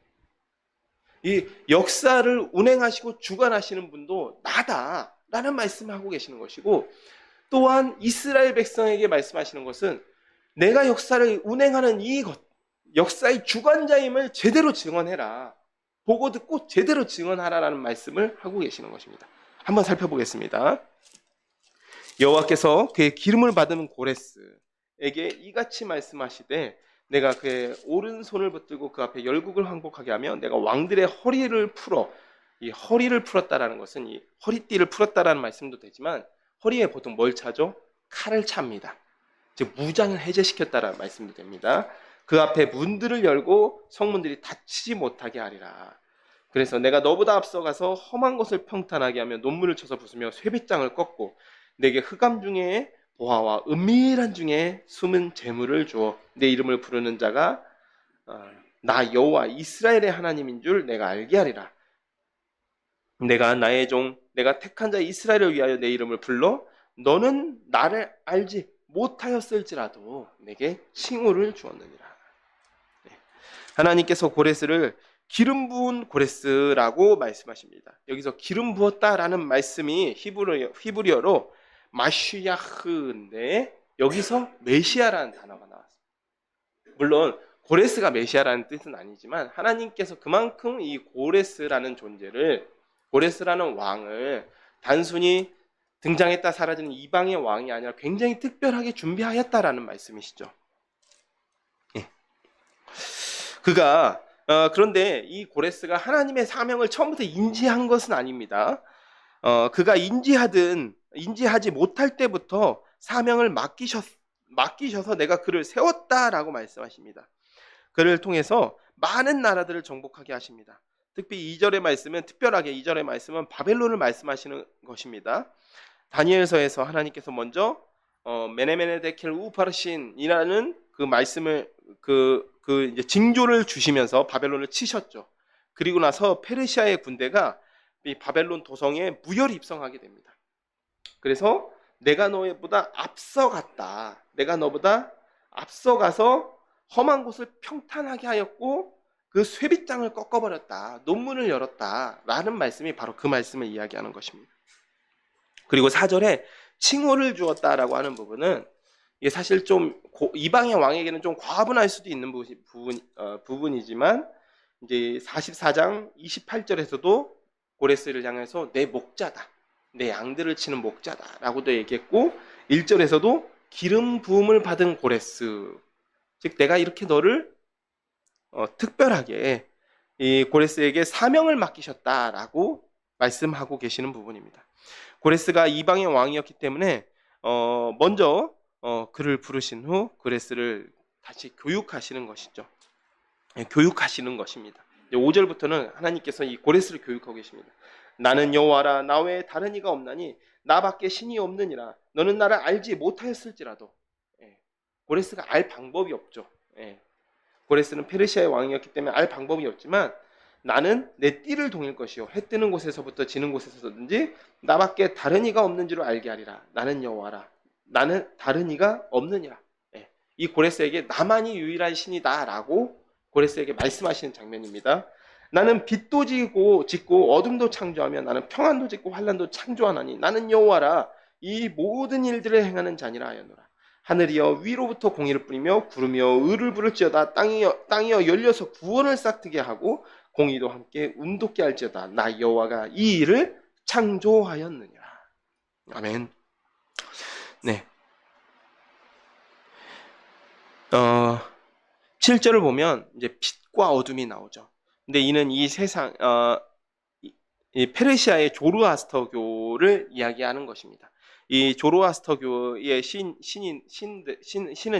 이 역사를 운행하시고 주관하시는 분도 나다라는 말씀을 하고 계시는 것이고 또한 이스라엘 백성에게 말씀하시는 것은 내가 역사를 운행하는 이것, 역사의 주관자임을 제대로 증언해라. 보고 듣고 제대로 증언하라라는 말씀을 하고 계시는 것입니다. 한번 살펴보겠습니다. 여호와께서 그의 기름을 받은 고레스에게 이같이 말씀하시되 내가 그의 오른손을 붙들고 그 앞에 열국을 항복하게 하며 내가 왕들의 허리를 풀어 이 허리를 풀었다라는 것은 이 허리띠를 풀었다라는 말씀도 되지만 허리에 보통 뭘 차죠? 칼을 찹니다. 즉 무장을 해제시켰다라는 말씀도 됩니다. 그 앞에 문들을 열고 성문들이 닫히지 못하게 하리라. 그래서 내가 너보다 앞서가서 험한 것을 평탄하게 하며 논문을 쳐서 부수며 쇠빗장을 꺾고 내게 흑암 중에 보화와 은밀한 중에 숨은 재물을 주어 내 이름을 부르는 자가 나 여호와 이스라엘의 하나님인 줄 내가 알게 하리라. 내가 나의 종 내가 택한 자 이스라엘을 위하여 내 이름을 불러 너는 나를 알지 못하였을지라도 내게 칭호를 주었느니라. 네. 하나님께서 고레스를 기름 부은 고레스라고 말씀하십니다. 여기서 기름 부었다라는 말씀이 히브리어로 마시야흐인데 여기서 메시아라는 단어가 나왔습니다. 물론 고레스가 메시아라는 뜻은 아니지만 하나님께서 그만큼 이 고레스라는 존재를, 고레스라는 왕을 단순히 등장했다 사라지는 이방의 왕이 아니라 굉장히 특별하게 준비하였다라는 말씀이시죠. 예. 그가 그런데 이 고레스가 하나님의 사명을 처음부터 인지한 것은 아닙니다. 그가 인지하지 못할 때부터 사명을 맡기셔서 내가 그를 세웠다라고 말씀하십니다. 그를 통해서 많은 나라들을 정복하게 하십니다. 특히 2절의 말씀은 특별하게 2절의 말씀은 바벨론을 말씀하시는 것입니다. 다니엘서에서 하나님께서 먼저 메네메네 데켈 우파르신이라는 그 말씀을 이제 징조를 주시면서 바벨론을 치셨죠. 그리고 나서 페르시아의 군대가 이 바벨론 도성에 무혈 입성하게 됩니다. 그래서 내가 너보다 앞서갔다. 내가 너보다 앞서가서 험한 곳을 평탄하게 하였고 그 쇠빗장을 꺾어버렸다. 논문을 열었다. 라는 말씀이 바로 그 말씀을 이야기하는 것입니다. 그리고 4절에 칭호를 주었다라고 하는 부분은 이게 사실 좀 이방의 왕에게는 좀 과분할 수도 있는 부분이지만 이제 44장 28절에서도 고레스를 향해서 내 목자다. 내 양들을 치는 목자다라고도 얘기했고 1절에서도 기름 부음을 받은 고레스, 즉 내가 이렇게 너를 특별하게 이 고레스에게 사명을 맡기셨다라고 말씀하고 계시는 부분입니다. 고레스가 이방의 왕이었기 때문에 먼저 그를 부르신 후 고레스를 다시 교육하시는 것이죠. 교육하시는 것입니다. 5절부터는 하나님께서 이 고레스를 교육하고 계십니다. 나는 여호와라 나 외에 다른 이가 없나니 나밖에 신이 없느니라. 너는 나를 알지 못하였을지라도. 고레스가 알 방법이 없죠. 고레스는 페르시아의 왕이었기 때문에 알 방법이 없지만 나는 내 띠를 동일 것이요 해 뜨는 곳에서부터 지는 곳에서든지 나밖에 다른 이가 없는 줄을 알게 하리라. 나는 여호와라 나는 다른 이가 없느니라. 이 고레스에게 나만이 유일한 신이다라고 고레스에게 말씀하시는 장면입니다. 나는 빛도 짓고 어둠도 창조하며 나는 평안도 짓고 환난도 창조하나니 나는 여호와라 이 모든 일들을 행하는 자니라 하였노라. 하늘이여 위로부터 공의를 뿌리며 구름이여 의를 부를지어다. 땅이여 열려서 구원을 싹트게 하고 공의도 함께 운돋게 할지어다. 나 여호와가 이 일을 창조하였느니라. 아멘. 네. 7절을 보면 이제 빛과 어둠이 나오죠. 근데 이는 이 세상 이 페르시아의 조르아스터교를 이야기하는 것입니다. 이 조르아스터교의 신은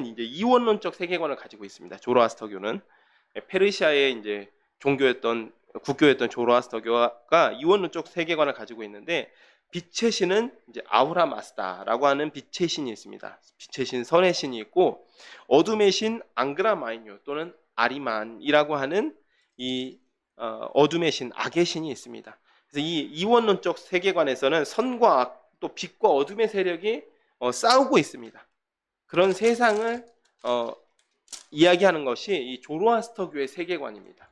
이제 이원론적 세계관을 가지고 있습니다. 조르아스터교는 페르시아의 이제 국교였던 조르아스터교가 이원론적 세계관을 가지고 있는데 빛의 신은 이제 아우라 마스다라고 하는 빛의 신이 있습니다. 빛의 신 선의 신이 있고 어둠의 신 앙그라 마인요 또는 아리만이라고 하는 이 어둠의 신 악의 신이 있습니다. 그래서 이 이원론적 세계관에서는 선과 악 또 빛과 어둠의 세력이 싸우고 있습니다. 그런 세상을 이야기하는 것이 이 조로아스터교의 세계관입니다.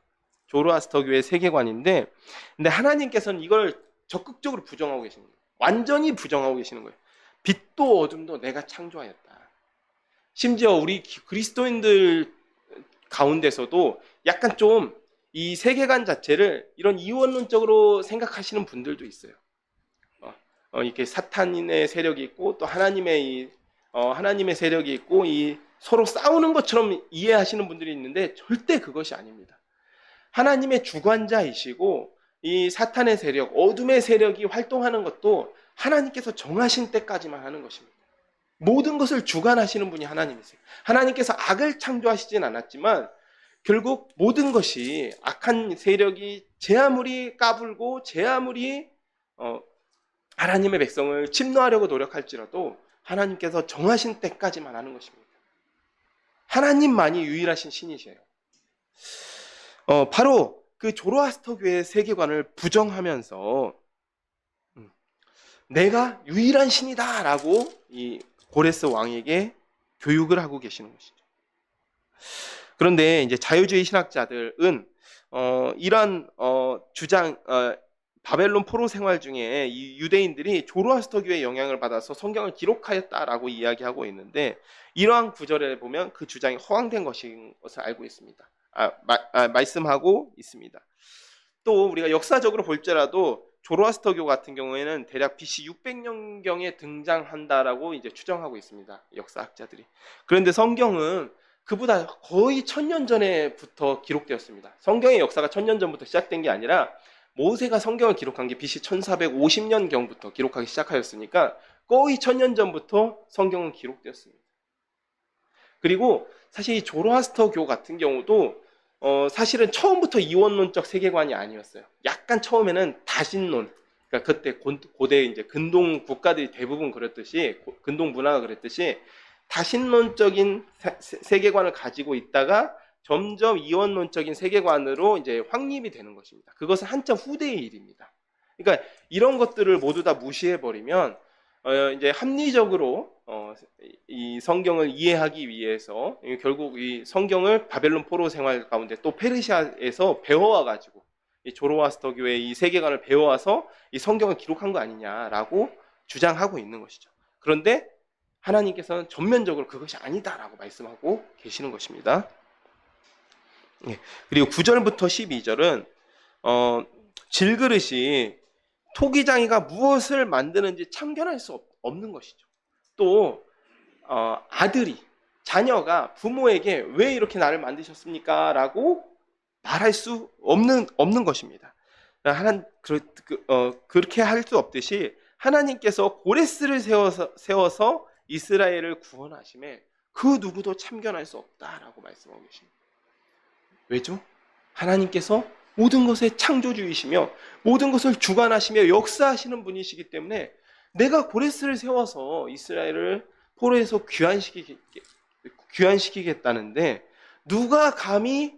조로아스터교의 세계관인데, 근데 하나님께서는 이걸 적극적으로 부정하고 계시는 거예요. 완전히 부정하고 계시는 거예요. 빛도 어둠도 내가 창조하였다. 심지어 우리 그리스도인들 가운데서도 약간 좀 이 세계관 자체를 이런 이원론적으로 생각하시는 분들도 있어요. 이렇게 사탄의 세력이 있고 또 하나님의 세력이 있고 이 서로 싸우는 것처럼 이해하시는 분들이 있는데 절대 그것이 아닙니다. 하나님의 주관자이시고 이 사탄의 세력, 어둠의 세력이 활동하는 것도 하나님께서 정하신 때까지만 하는 것입니다. 모든 것을 주관하시는 분이 하나님이세요. 하나님께서 악을 창조하시진 않았지만 결국 모든 것이 악한 세력이 제 아무리 까불고 제 아무리 하나님의 백성을 침노하려고 노력할지라도 하나님께서 정하신 때까지만 하는 것입니다. 하나님만이 유일하신 신이세요. 바로 그 조로아스터교의 세계관을 부정하면서 내가 유일한 신이다라고 이 고레스 왕에게 교육을 하고 계시는 것이죠. 그런데 이제 자유주의 신학자들은 이러한 주장 바벨론 포로 생활 중에 이 유대인들이 조로아스터교의 영향을 받아서 성경을 기록하였다라고 이야기하고 있는데, 이러한 구절에 보면 그 주장이 허황된 것인 것을 알고 있습니다. 말씀하고 있습니다. 또 우리가 역사적으로 볼지라도 조로아스터교 같은 경우에는 대략 BC 600년경에 등장한다라고 이제 추정하고 있습니다, 역사학자들이. 그런데 성경은 그보다 거의 1000년 전에부터 기록되었습니다. 성경의 역사가 1000년 전부터 시작된 게 아니라 모세가 성경을 기록한 게 BC 1450년경부터 기록하기 시작하였으니까 거의 1000년 전부터 성경은 기록되었습니다. 그리고 사실 이 조로아스터교 같은 경우도 사실은 처음부터 이원론적 세계관이 아니었어요. 약간 처음에는 다신론, 그러니까 그때 고대 이제 근동 국가들이 대부분 그랬듯이, 근동 문화가 그랬듯이 다신론적인 세계관을 가지고 있다가 점점 이원론적인 세계관으로 이제 확립이 되는 것입니다. 그것은 한참 후대의 일입니다. 그러니까 이런 것들을 모두 다 무시해 버리면 이제 합리적으로 이 성경을 이해하기 위해서 결국 이 성경을 바벨론 포로 생활 가운데 또 페르시아에서 배워와 가지고 이 조로아스터교의 이 세계관을 배워와서 이 성경을 기록한 거 아니냐라고 주장하고 있는 것이죠. 그런데 하나님께서는 전면적으로 그것이 아니다라고 말씀하고 계시는 것입니다. 그리고 9절부터 12절은 질그릇이 토기장이가 무엇을 만드는지 참견할 수 없는 것이죠. 또 아들이, 자녀가 부모에게 왜 이렇게 나를 만드셨습니까? 라고 말할 수 없는 것입니다. 그렇게 할 수 없듯이 하나님께서 고레스를 세워서 이스라엘을 구원하심에 그 누구도 참견할 수 없다라고 말씀하고 계십니다. 왜죠? 하나님께서 모든 것의 창조주이시며 모든 것을 주관하시며 역사하시는 분이시기 때문에 내가 고레스를 세워서 이스라엘을 포로에서 귀환시키겠다는데 누가 감히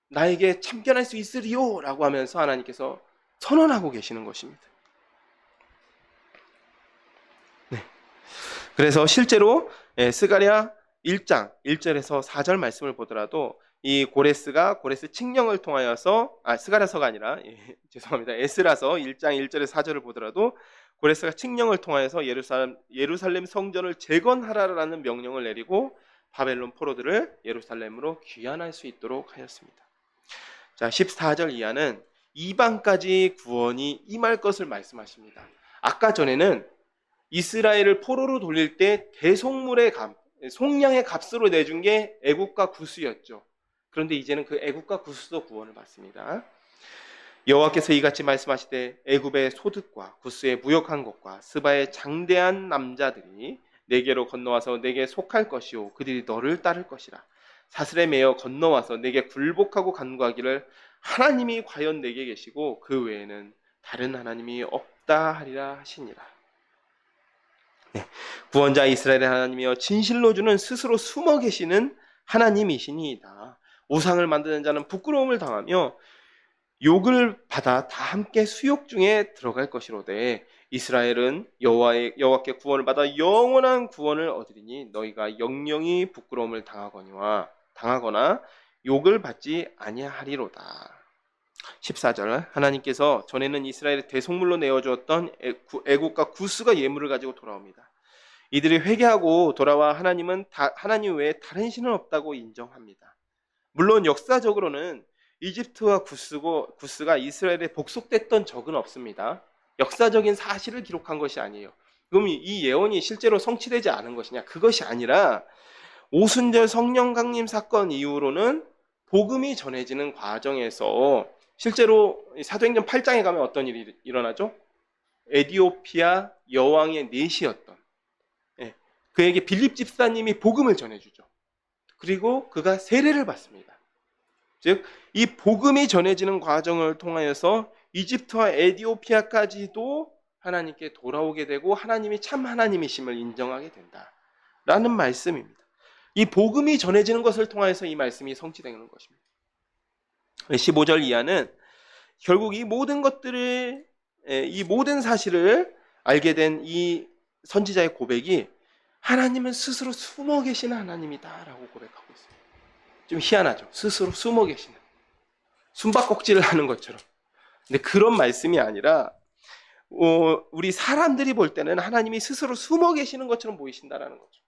나에게 참견할 수 있으리요? 라고 하면서 하나님께서 선언하고 계시는 것입니다. 네. 그래서 실제로 스가랴 1장 1절에서 4절 말씀을 보더라도 이 고레스 칙령을 통하여서 스가랴서가 아니라 죄송합니다. 에스라서 1장 1절에서 4절을 보더라도 고레스가 칙령을 통하여서 예루살렘 성전을 재건하라라는 명령을 내리고 바벨론 포로들을 예루살렘으로 귀환할 수 있도록 하였습니다. 자, 14절 이하는 이방까지 구원이 임할 것을 말씀하십니다. 아까 전에는 이스라엘을 포로로 돌릴 때 대속물의 속량의 값으로 내준 게 애굽과 구스였죠. 그런데 이제는 그 애굽과 구스도 구원을 받습니다. 여호와께서 이같이 말씀하시되 애굽의 소득과 구스의 무역한 것과 스바의 장대한 남자들이 내게로 건너와서 내게 속할 것이요 그들이 너를 따를 것이라. 사슬에 매어 건너와서 내게 굴복하고 간구하기를 하나님이 과연 내게 계시고 그 외에는 다른 하나님이 없다 하리라 하시니라. 네, 구원자 이스라엘의 하나님이여 진실로 주는 스스로 숨어 계시는 하나님이시니이다. 우상을 만드는 자는 부끄러움을 당하며 욕을 받아 다 함께 수욕 중에 들어갈 것이로되 이스라엘은 여호와께 구원을 받아 영원한 구원을 얻으리니 너희가 영영이 부끄러움을 당하거나 욕을 받지 아니하리로다. 14절 하나님께서 전에는 이스라엘의 대속물로 내어주었던 애국과 구스가 예물을 가지고 돌아옵니다. 이들이 회개하고 돌아와 하나님 외에 다른 신은 없다고 인정합니다. 물론 역사적으로는 이집트와 구스가 이스라엘에 복속됐던 적은 없습니다. 역사적인 사실을 기록한 것이 아니에요. 그럼 이 예언이 실제로 성취되지 않은 것이냐? 그것이 아니라 오순절 성령 강림 사건 이후로는 복음이 전해지는 과정에서 실제로 사도행전 8장에 가면 어떤 일이 일어나죠? 에디오피아 여왕의 내시였던 그에게 빌립 집사님이 복음을 전해주죠. 그리고 그가 세례를 받습니다. 즉 이 복음이 전해지는 과정을 통하여서 이집트와 에디오피아까지도 하나님께 돌아오게 되고 하나님이 참 하나님이심을 인정하게 된다라는 말씀입니다. 이 복음이 전해지는 것을 통하여서 이 말씀이 성취되는 것입니다. 15절 이하는 결국 이 모든 사실을 알게 된 이 선지자의 고백이 하나님은 스스로 숨어 계시는 하나님이다라고 고백하고 있어요. 좀 희한하죠. 스스로 숨어 계시는, 숨바꼭질을 하는 것처럼. 근데 그런 말씀이 아니라 우리 사람들이 볼 때는 하나님이 스스로 숨어 계시는 것처럼 보이신다라는 거죠.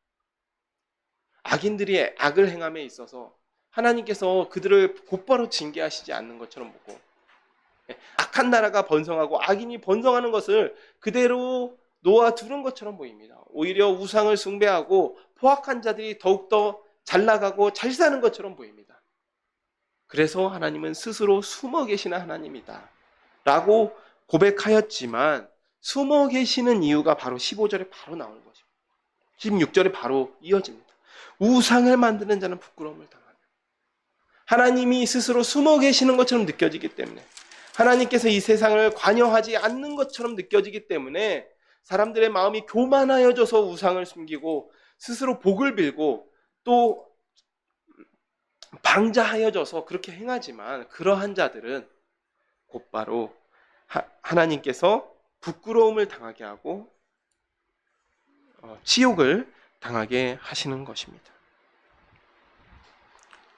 악인들이 악을 행함에 있어서 하나님께서 그들을 곧바로 징계하시지 않는 것처럼 보고, 악한 나라가 번성하고 악인이 번성하는 것을 그대로 놓아두는 것처럼 보입니다. 오히려 우상을 숭배하고 포악한 자들이 더욱더 잘 나가고 잘 사는 것처럼 보입니다. 그래서 하나님은 스스로 숨어 계시는 하나님이다 라고 고백하였지만, 숨어 계시는 이유가 바로 15절에 바로 나오는 것입니다. 16절에 바로 이어집니다. 우상을 만드는 자는 부끄러움을 당하며. 하나님이 스스로 숨어 계시는 것처럼 느껴지기 때문에, 하나님께서 이 세상을 관여하지 않는 것처럼 느껴지기 때문에 사람들의 마음이 교만하여져서 우상을 숨기고 스스로 복을 빌고 또 방자하여져서 그렇게 행하지만, 그러한 자들은 곧바로 하나님께서 부끄러움을 당하게 하고 치욕을 당하게 하시는 것입니다.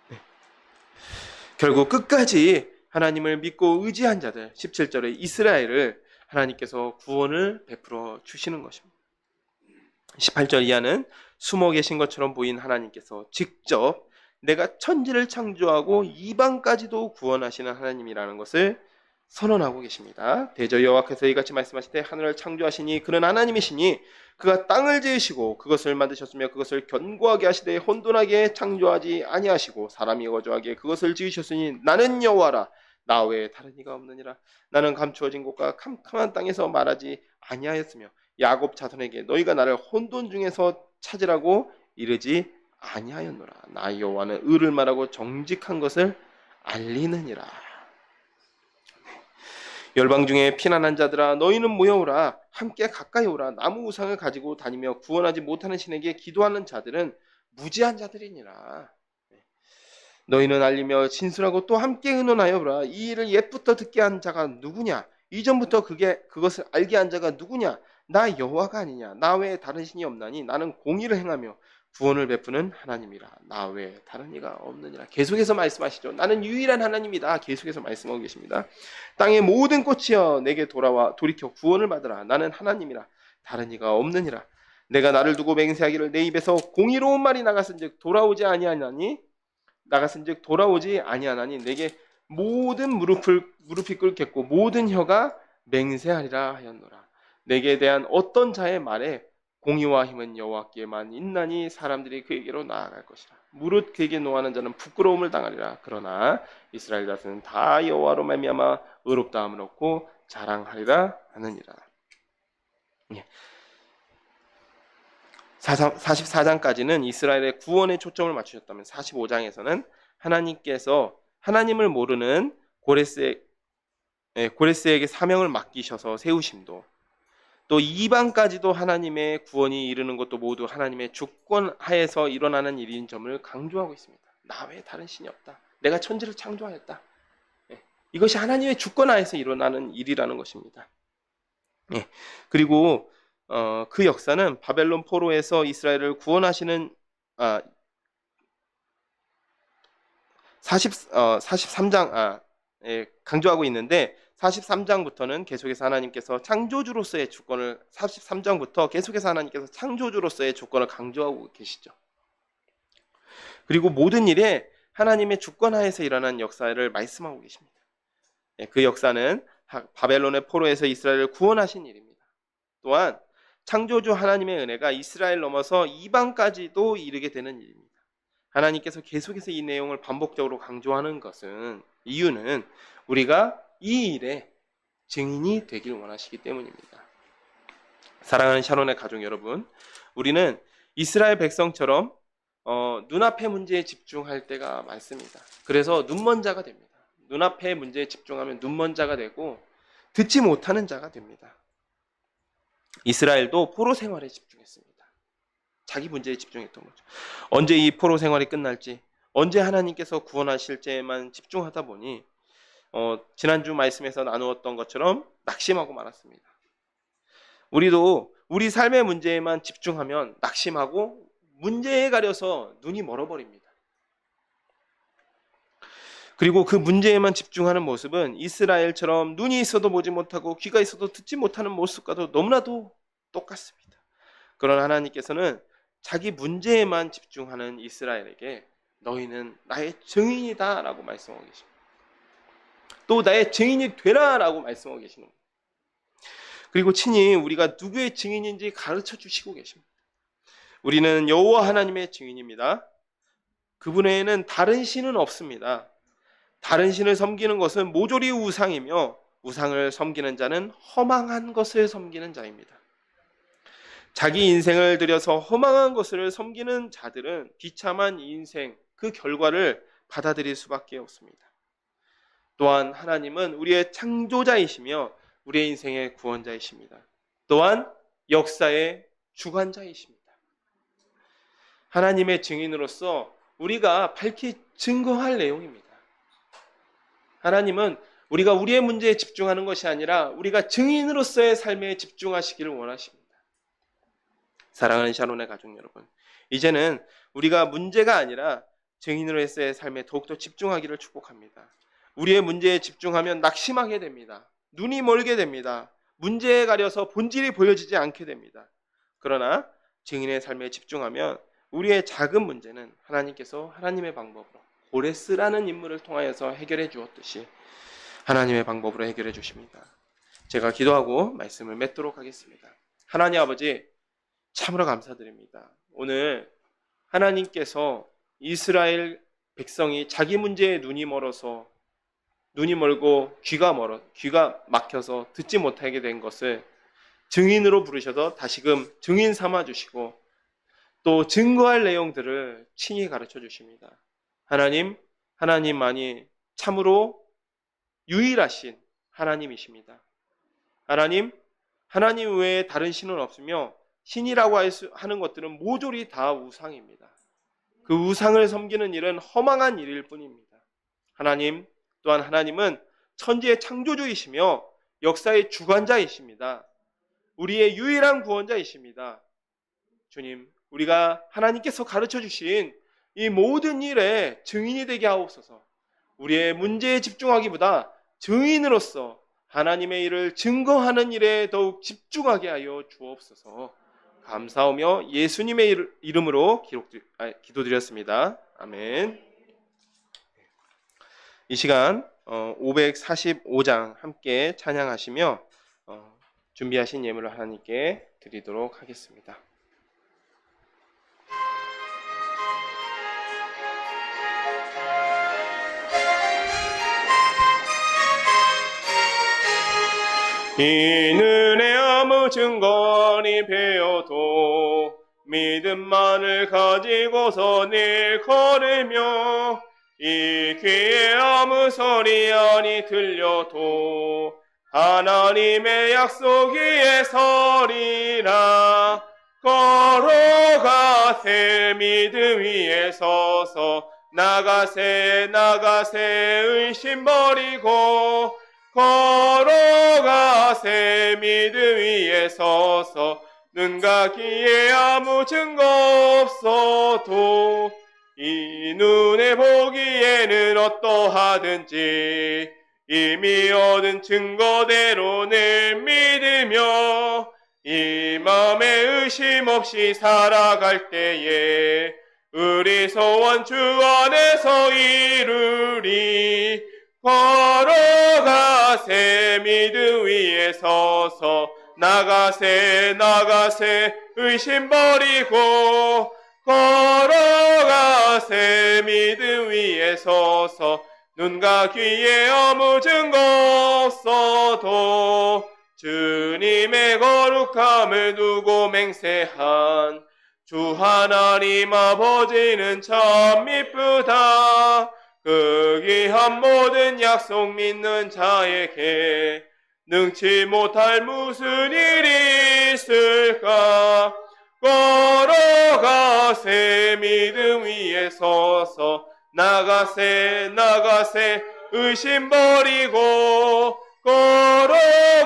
네. 결국 끝까지 하나님을 믿고 의지한 자들, 17절에 이스라엘을 하나님께서 구원을 베풀어 주시는 것입니다. 18절 이하는 숨어 계신 것처럼 보인 하나님께서 직접 내가 천지를 창조하고 이방까지도 구원하시는 하나님이라는 것을 선언하고 계십니다. 대저 여호와께서 이같이 말씀하시되 하늘을 창조하시니 그는 하나님이시니 그가 땅을 지으시고 그것을 만드셨으며 그것을 견고하게 하시되 혼돈하게 창조하지 아니하시고 사람이 거주하게 그것을 지으셨으니 나는 여호와라 나 외에 다른 이가 없느니라. 나는 감추어진 곳과 캄캄한 땅에서 말하지 아니하였으며 야곱 자손에게 너희가 나를 혼돈 중에서 찾으라고 이르지 아니하였노라. 나 여호와는 의를 말하고 정직한 것을 알리느니라. 열방 중에 피난한 자들아 너희는 모여오라. 함께 가까이 오라. 나무 우상을 가지고 다니며 구원하지 못하는 신에게 기도하는 자들은 무지한 자들이니라. 너희는 알리며 진술하고 또 함께 의논하여 보라. 이 일을 옛부터 듣게 한 자가 누구냐? 이전부터 그것을 알게 한 자가 누구냐? 나 여호와가 아니냐? 나 외에 다른 신이 없나니 나는 공의를 행하며 구원을 베푸는 하나님이라. 나 외에 다른 이가 없느니라. 계속해서 말씀하시죠. 나는 유일한 하나님이다. 계속해서 말씀하고 계십니다. 땅의 모든 꽃이여 내게 돌이켜 구원을 받으라. 나는 하나님이라. 다른 이가 없느니라. 내가 나를 두고 맹세하기를 내 입에서 공의로운 말이 나갔은즉 돌아오지 아니하나니 내게 모든 무릎이 꿇겠고 모든 혀가 맹세하리라 하였노라. 내게 대한 어떤 자의 말에 공의와 힘은 여호와께만 있나니 사람들이 그에게로 나아갈 것이라. 무릇 그에게 노하는 자는 부끄러움을 당하리라. 그러나 이스라엘 자손은 다 여호와로 말미암아 의롭다함을 얻고 자랑하리라 하느니라. 44장까지는 이스라엘의 구원에 초점을 맞추셨다면 45장에서는 하나님께서 하나님을 모르는 고레스에게 사명을 맡기셔서 세우심도, 또 이방까지도 하나님의 구원이 이르는 것도 모두 하나님의 주권 하에서 일어나는 일인 점을 강조하고 있습니다. 나 외에 다른 신이 없다. 내가 천지를 창조하였다. 이것이 하나님의 주권 하에서 일어나는 일이라는 것입니다. 그리고 그 역사는 바벨론 포로에서 이스라엘을 구원하시는 43장 강조하고 있는데, 43장부터는 계속해서 하나님께서 창조주로서의 주권을 43장부터 계속해서 하나님께서 창조주로서의 주권을 강조하고 계시죠. 그리고 모든 일에 하나님의 주권 하에서 일어나는 역사를 말씀하고 계십니다. 그 역사는 바벨론의 포로에서 이스라엘을 구원하신 일입니다. 또한 창조주 하나님의 은혜가 이스라엘 넘어서 이방까지도 이르게 되는 일입니다. 하나님께서 계속해서 이 내용을 반복적으로 강조하는 이유는 우리가 이 일에 증인이 되길 원하시기 때문입니다. 사랑하는 샤론의 가족 여러분, 우리는 이스라엘 백성처럼 눈앞의 문제에 집중할 때가 많습니다. 그래서 눈먼 자가 됩니다. 눈앞의 문제에 집중하면 눈먼 자가 되고 듣지 못하는 자가 됩니다. 이스라엘도 포로 생활에 집중했습니다. 자기 문제에 집중했던 거죠. 언제 이 포로 생활이 끝날지, 언제 하나님께서 구원하실지에만 집중하다 보니 지난주 말씀에서 나누었던 것처럼 낙심하고 말았습니다. 우리도 우리 삶의 문제에만 집중하면 낙심하고 문제에 가려서 눈이 멀어버립니다. 그리고 그 문제에만 집중하는 모습은 이스라엘처럼 눈이 있어도 보지 못하고 귀가 있어도 듣지 못하는 모습과도 너무나도 똑같습니다. 그러나 하나님께서는 자기 문제에만 집중하는 이스라엘에게 너희는 나의 증인이다 라고 말씀하고 계십니다. 또 나의 증인이 되라 라고 말씀하고 계시는 겁니다. 그리고 친히 우리가 누구의 증인인지 가르쳐 주시고 계십니다. 우리는 여호와 하나님의 증인입니다. 그분 외에는 다른 신은 없습니다. 다른 신을 섬기는 것은 모조리 우상이며 우상을 섬기는 자는 허망한 것을 섬기는 자입니다. 자기 인생을 들여서 허망한 것을 섬기는 자들은 비참한 인생, 그 결과를 받아들일 수밖에 없습니다. 또한 하나님은 우리의 창조자이시며 우리의 인생의 구원자이십니다. 또한 역사의 주관자이십니다. 하나님의 증인으로서 우리가 밝히 증거할 내용입니다. 하나님은 우리가 우리의 문제에 집중하는 것이 아니라 우리가 증인으로서의 삶에 집중하시기를 원하십니다. 사랑하는 샤론의 가족 여러분, 이제는 우리가 문제가 아니라 증인으로서의 삶에 더욱더 집중하기를 축복합니다. 우리의 문제에 집중하면 낙심하게 됩니다. 눈이 멀게 됩니다. 문제에 가려서 본질이 보여지지 않게 됩니다. 그러나 증인의 삶에 집중하면 우리의 작은 문제는 하나님께서 하나님의 방법으로 고레스라는 인물을 통하여서 해결해 주었듯이 하나님의 방법으로 해결해 주십니다. 제가 기도하고 말씀을 맺도록 하겠습니다. 하나님 아버지, 참으로 감사드립니다. 오늘 하나님께서 이스라엘 백성이 자기 문제에 눈이 멀고 귀가 막혀서 듣지 못하게 된 것을 증인으로 부르셔서 다시금 증인 삼아 주시고 또 증거할 내용들을 친히 가르쳐 주십니다. 하나님만이 참으로 유일하신 하나님이십니다. 하나님 외에 다른 신은 없으며 신이라고 하는 것들은 모조리 다 우상입니다. 그 우상을 섬기는 일은 허망한 일일 뿐입니다. 또한 하나님은 천지의 창조주이시며 역사의 주관자이십니다. 우리의 유일한 구원자이십니다. 주님, 우리가 하나님께서 가르쳐 주신 이 모든 일에 증인이 되게 하옵소서. 우리의 문제에 집중하기보다 증인으로서 하나님의 일을 증거하는 일에 더욱 집중하게 하여 주옵소서. 감사하며 예수님의 이름으로 기도드렸습니다. 아멘. 이 시간 545장 함께 찬양하시며 준비하신 예물을 하나님께 드리도록 하겠습니다. 이 눈에 아무 증거니 배어도 믿음만을 가지고서 늘 걸으며 이 귀에 아무 소리 아니 들려도 하나님의 약속 위에 서리라. 걸어가세 믿음 위에 서서 나가세 의심 버리고 걸어가세 믿음 위에 서서 눈과 귀에 아무 증거 없어도 이 눈에 보기에는 어떠하든지 이미 얻은 증거대로 늘 믿으며 이 마음에 의심 없이 살아갈 때에 우리 소원 주 안에서 이루리. 걸어가세 믿음 위에 서서 나가세 의심 버리고 걸어가세 믿음 위에 서서 눈과 귀에 아무 증거 없어도 주님의 거룩함을 두고 맹세한 주 하나님 아버지는 참 미쁘다. 그 귀한 모든 약속 믿는 자에게 능치 못할 무슨 일이 있을까. 걸어가세 믿음 위에 서서 나가세 의심 버리고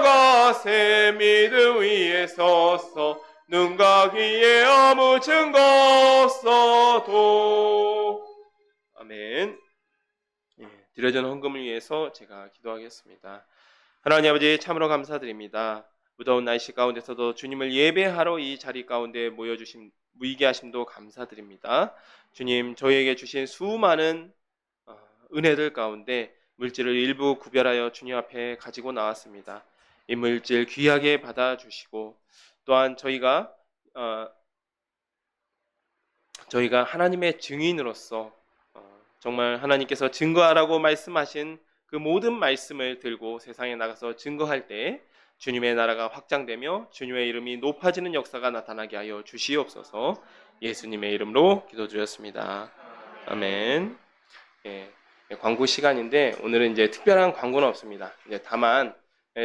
걸어가세 믿음 위에 서서 눈과 귀에 아무증 것어도. 아멘. 드려진 헌금을 위해서 제가 기도하겠습니다. 하나님 아버지 참으로 감사드립니다. 무더운 날씨 가운데서도 주님을 예배하러 이 자리 가운데 모여주신 무이게 하심도 감사드립니다. 주님, 저희에게 주신 수많은 은혜들 가운데 물질을 일부 구별하여 주님 앞에 가지고 나왔습니다. 이 물질 귀하게 받아주시고 또한 저희가 하나님의 증인으로서 정말 하나님께서 증거하라고 말씀하신 그 모든 말씀을 들고 세상에 나가서 증거할 때 주님의 나라가 확장되며 주님의 이름이 높아지는 역사가 나타나게 하여 주시옵소서. 예수님의 이름으로 기도드렸습니다. 아멘. 광고 시간인데 오늘은 이제 특별한 광고는 없습니다. 이제 다만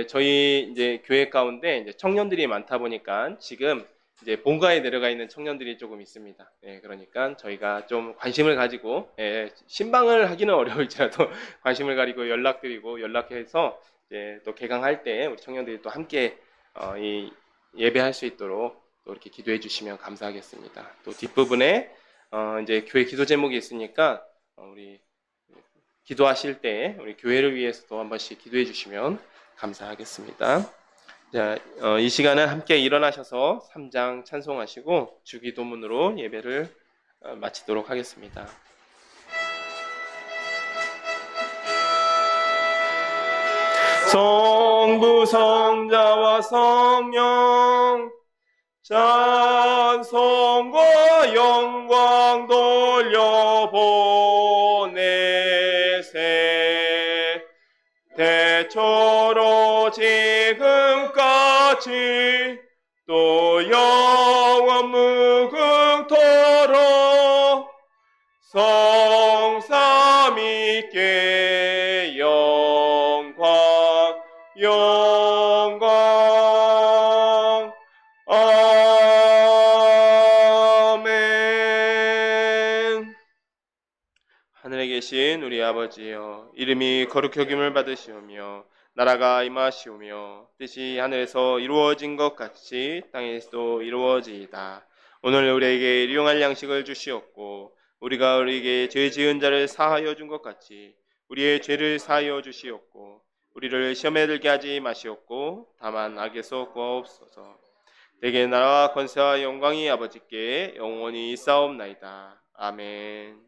저희 이제 교회 가운데 이제 청년들이 많다 보니까 지금 이제 본가에 내려가 있는 청년들이 조금 있습니다. 그러니까 저희가 좀 관심을 가지고 신방을 하기는 어려울지라도 관심을 가지고 연락해서 이제 또 개강할 때 우리 청년들이 또 함께 이 예배할 수 있도록 또 이렇게 기도해 주시면 감사하겠습니다. 또 뒷부분에 이제 교회 기도 제목이 있으니까 우리 기도하실 때 우리 교회를 위해서도 한 번씩 기도해 주시면 감사하겠습니다. 자, 이 시간은 함께 일어나셔서 3장 찬송하시고 주기도문으로 예배를 마치도록 하겠습니다. 성부 성자와 성령 찬송과 영광 돌려보내세 대초로 지금까지 또 영원 무궁토록 성삼위께 영광 아멘. 하늘에 계신 우리 아버지여, 이름이 거룩히 여김을 받으시오며 나라가 임하시오며 뜻이 하늘에서 이루어진 것 같이 땅에서도 이루어지이다. 오늘 우리에게 일용할 양식을 주시옵고 우리가 우리에게 죄 지은 자를 사하여 준 것 같이 우리의 죄를 사하여 주시옵고 우리를 시험에 들게 하지 마시옵고 다만 악에서 구하옵소서. 대개 나라와 권세와 영광이 아버지께 영원히 있사옵나이다. 아멘.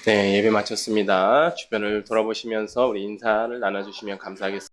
네, 예배 마쳤습니다. 주변을 돌아보시면서 우리 인사를 나눠주시면 감사하겠습니다.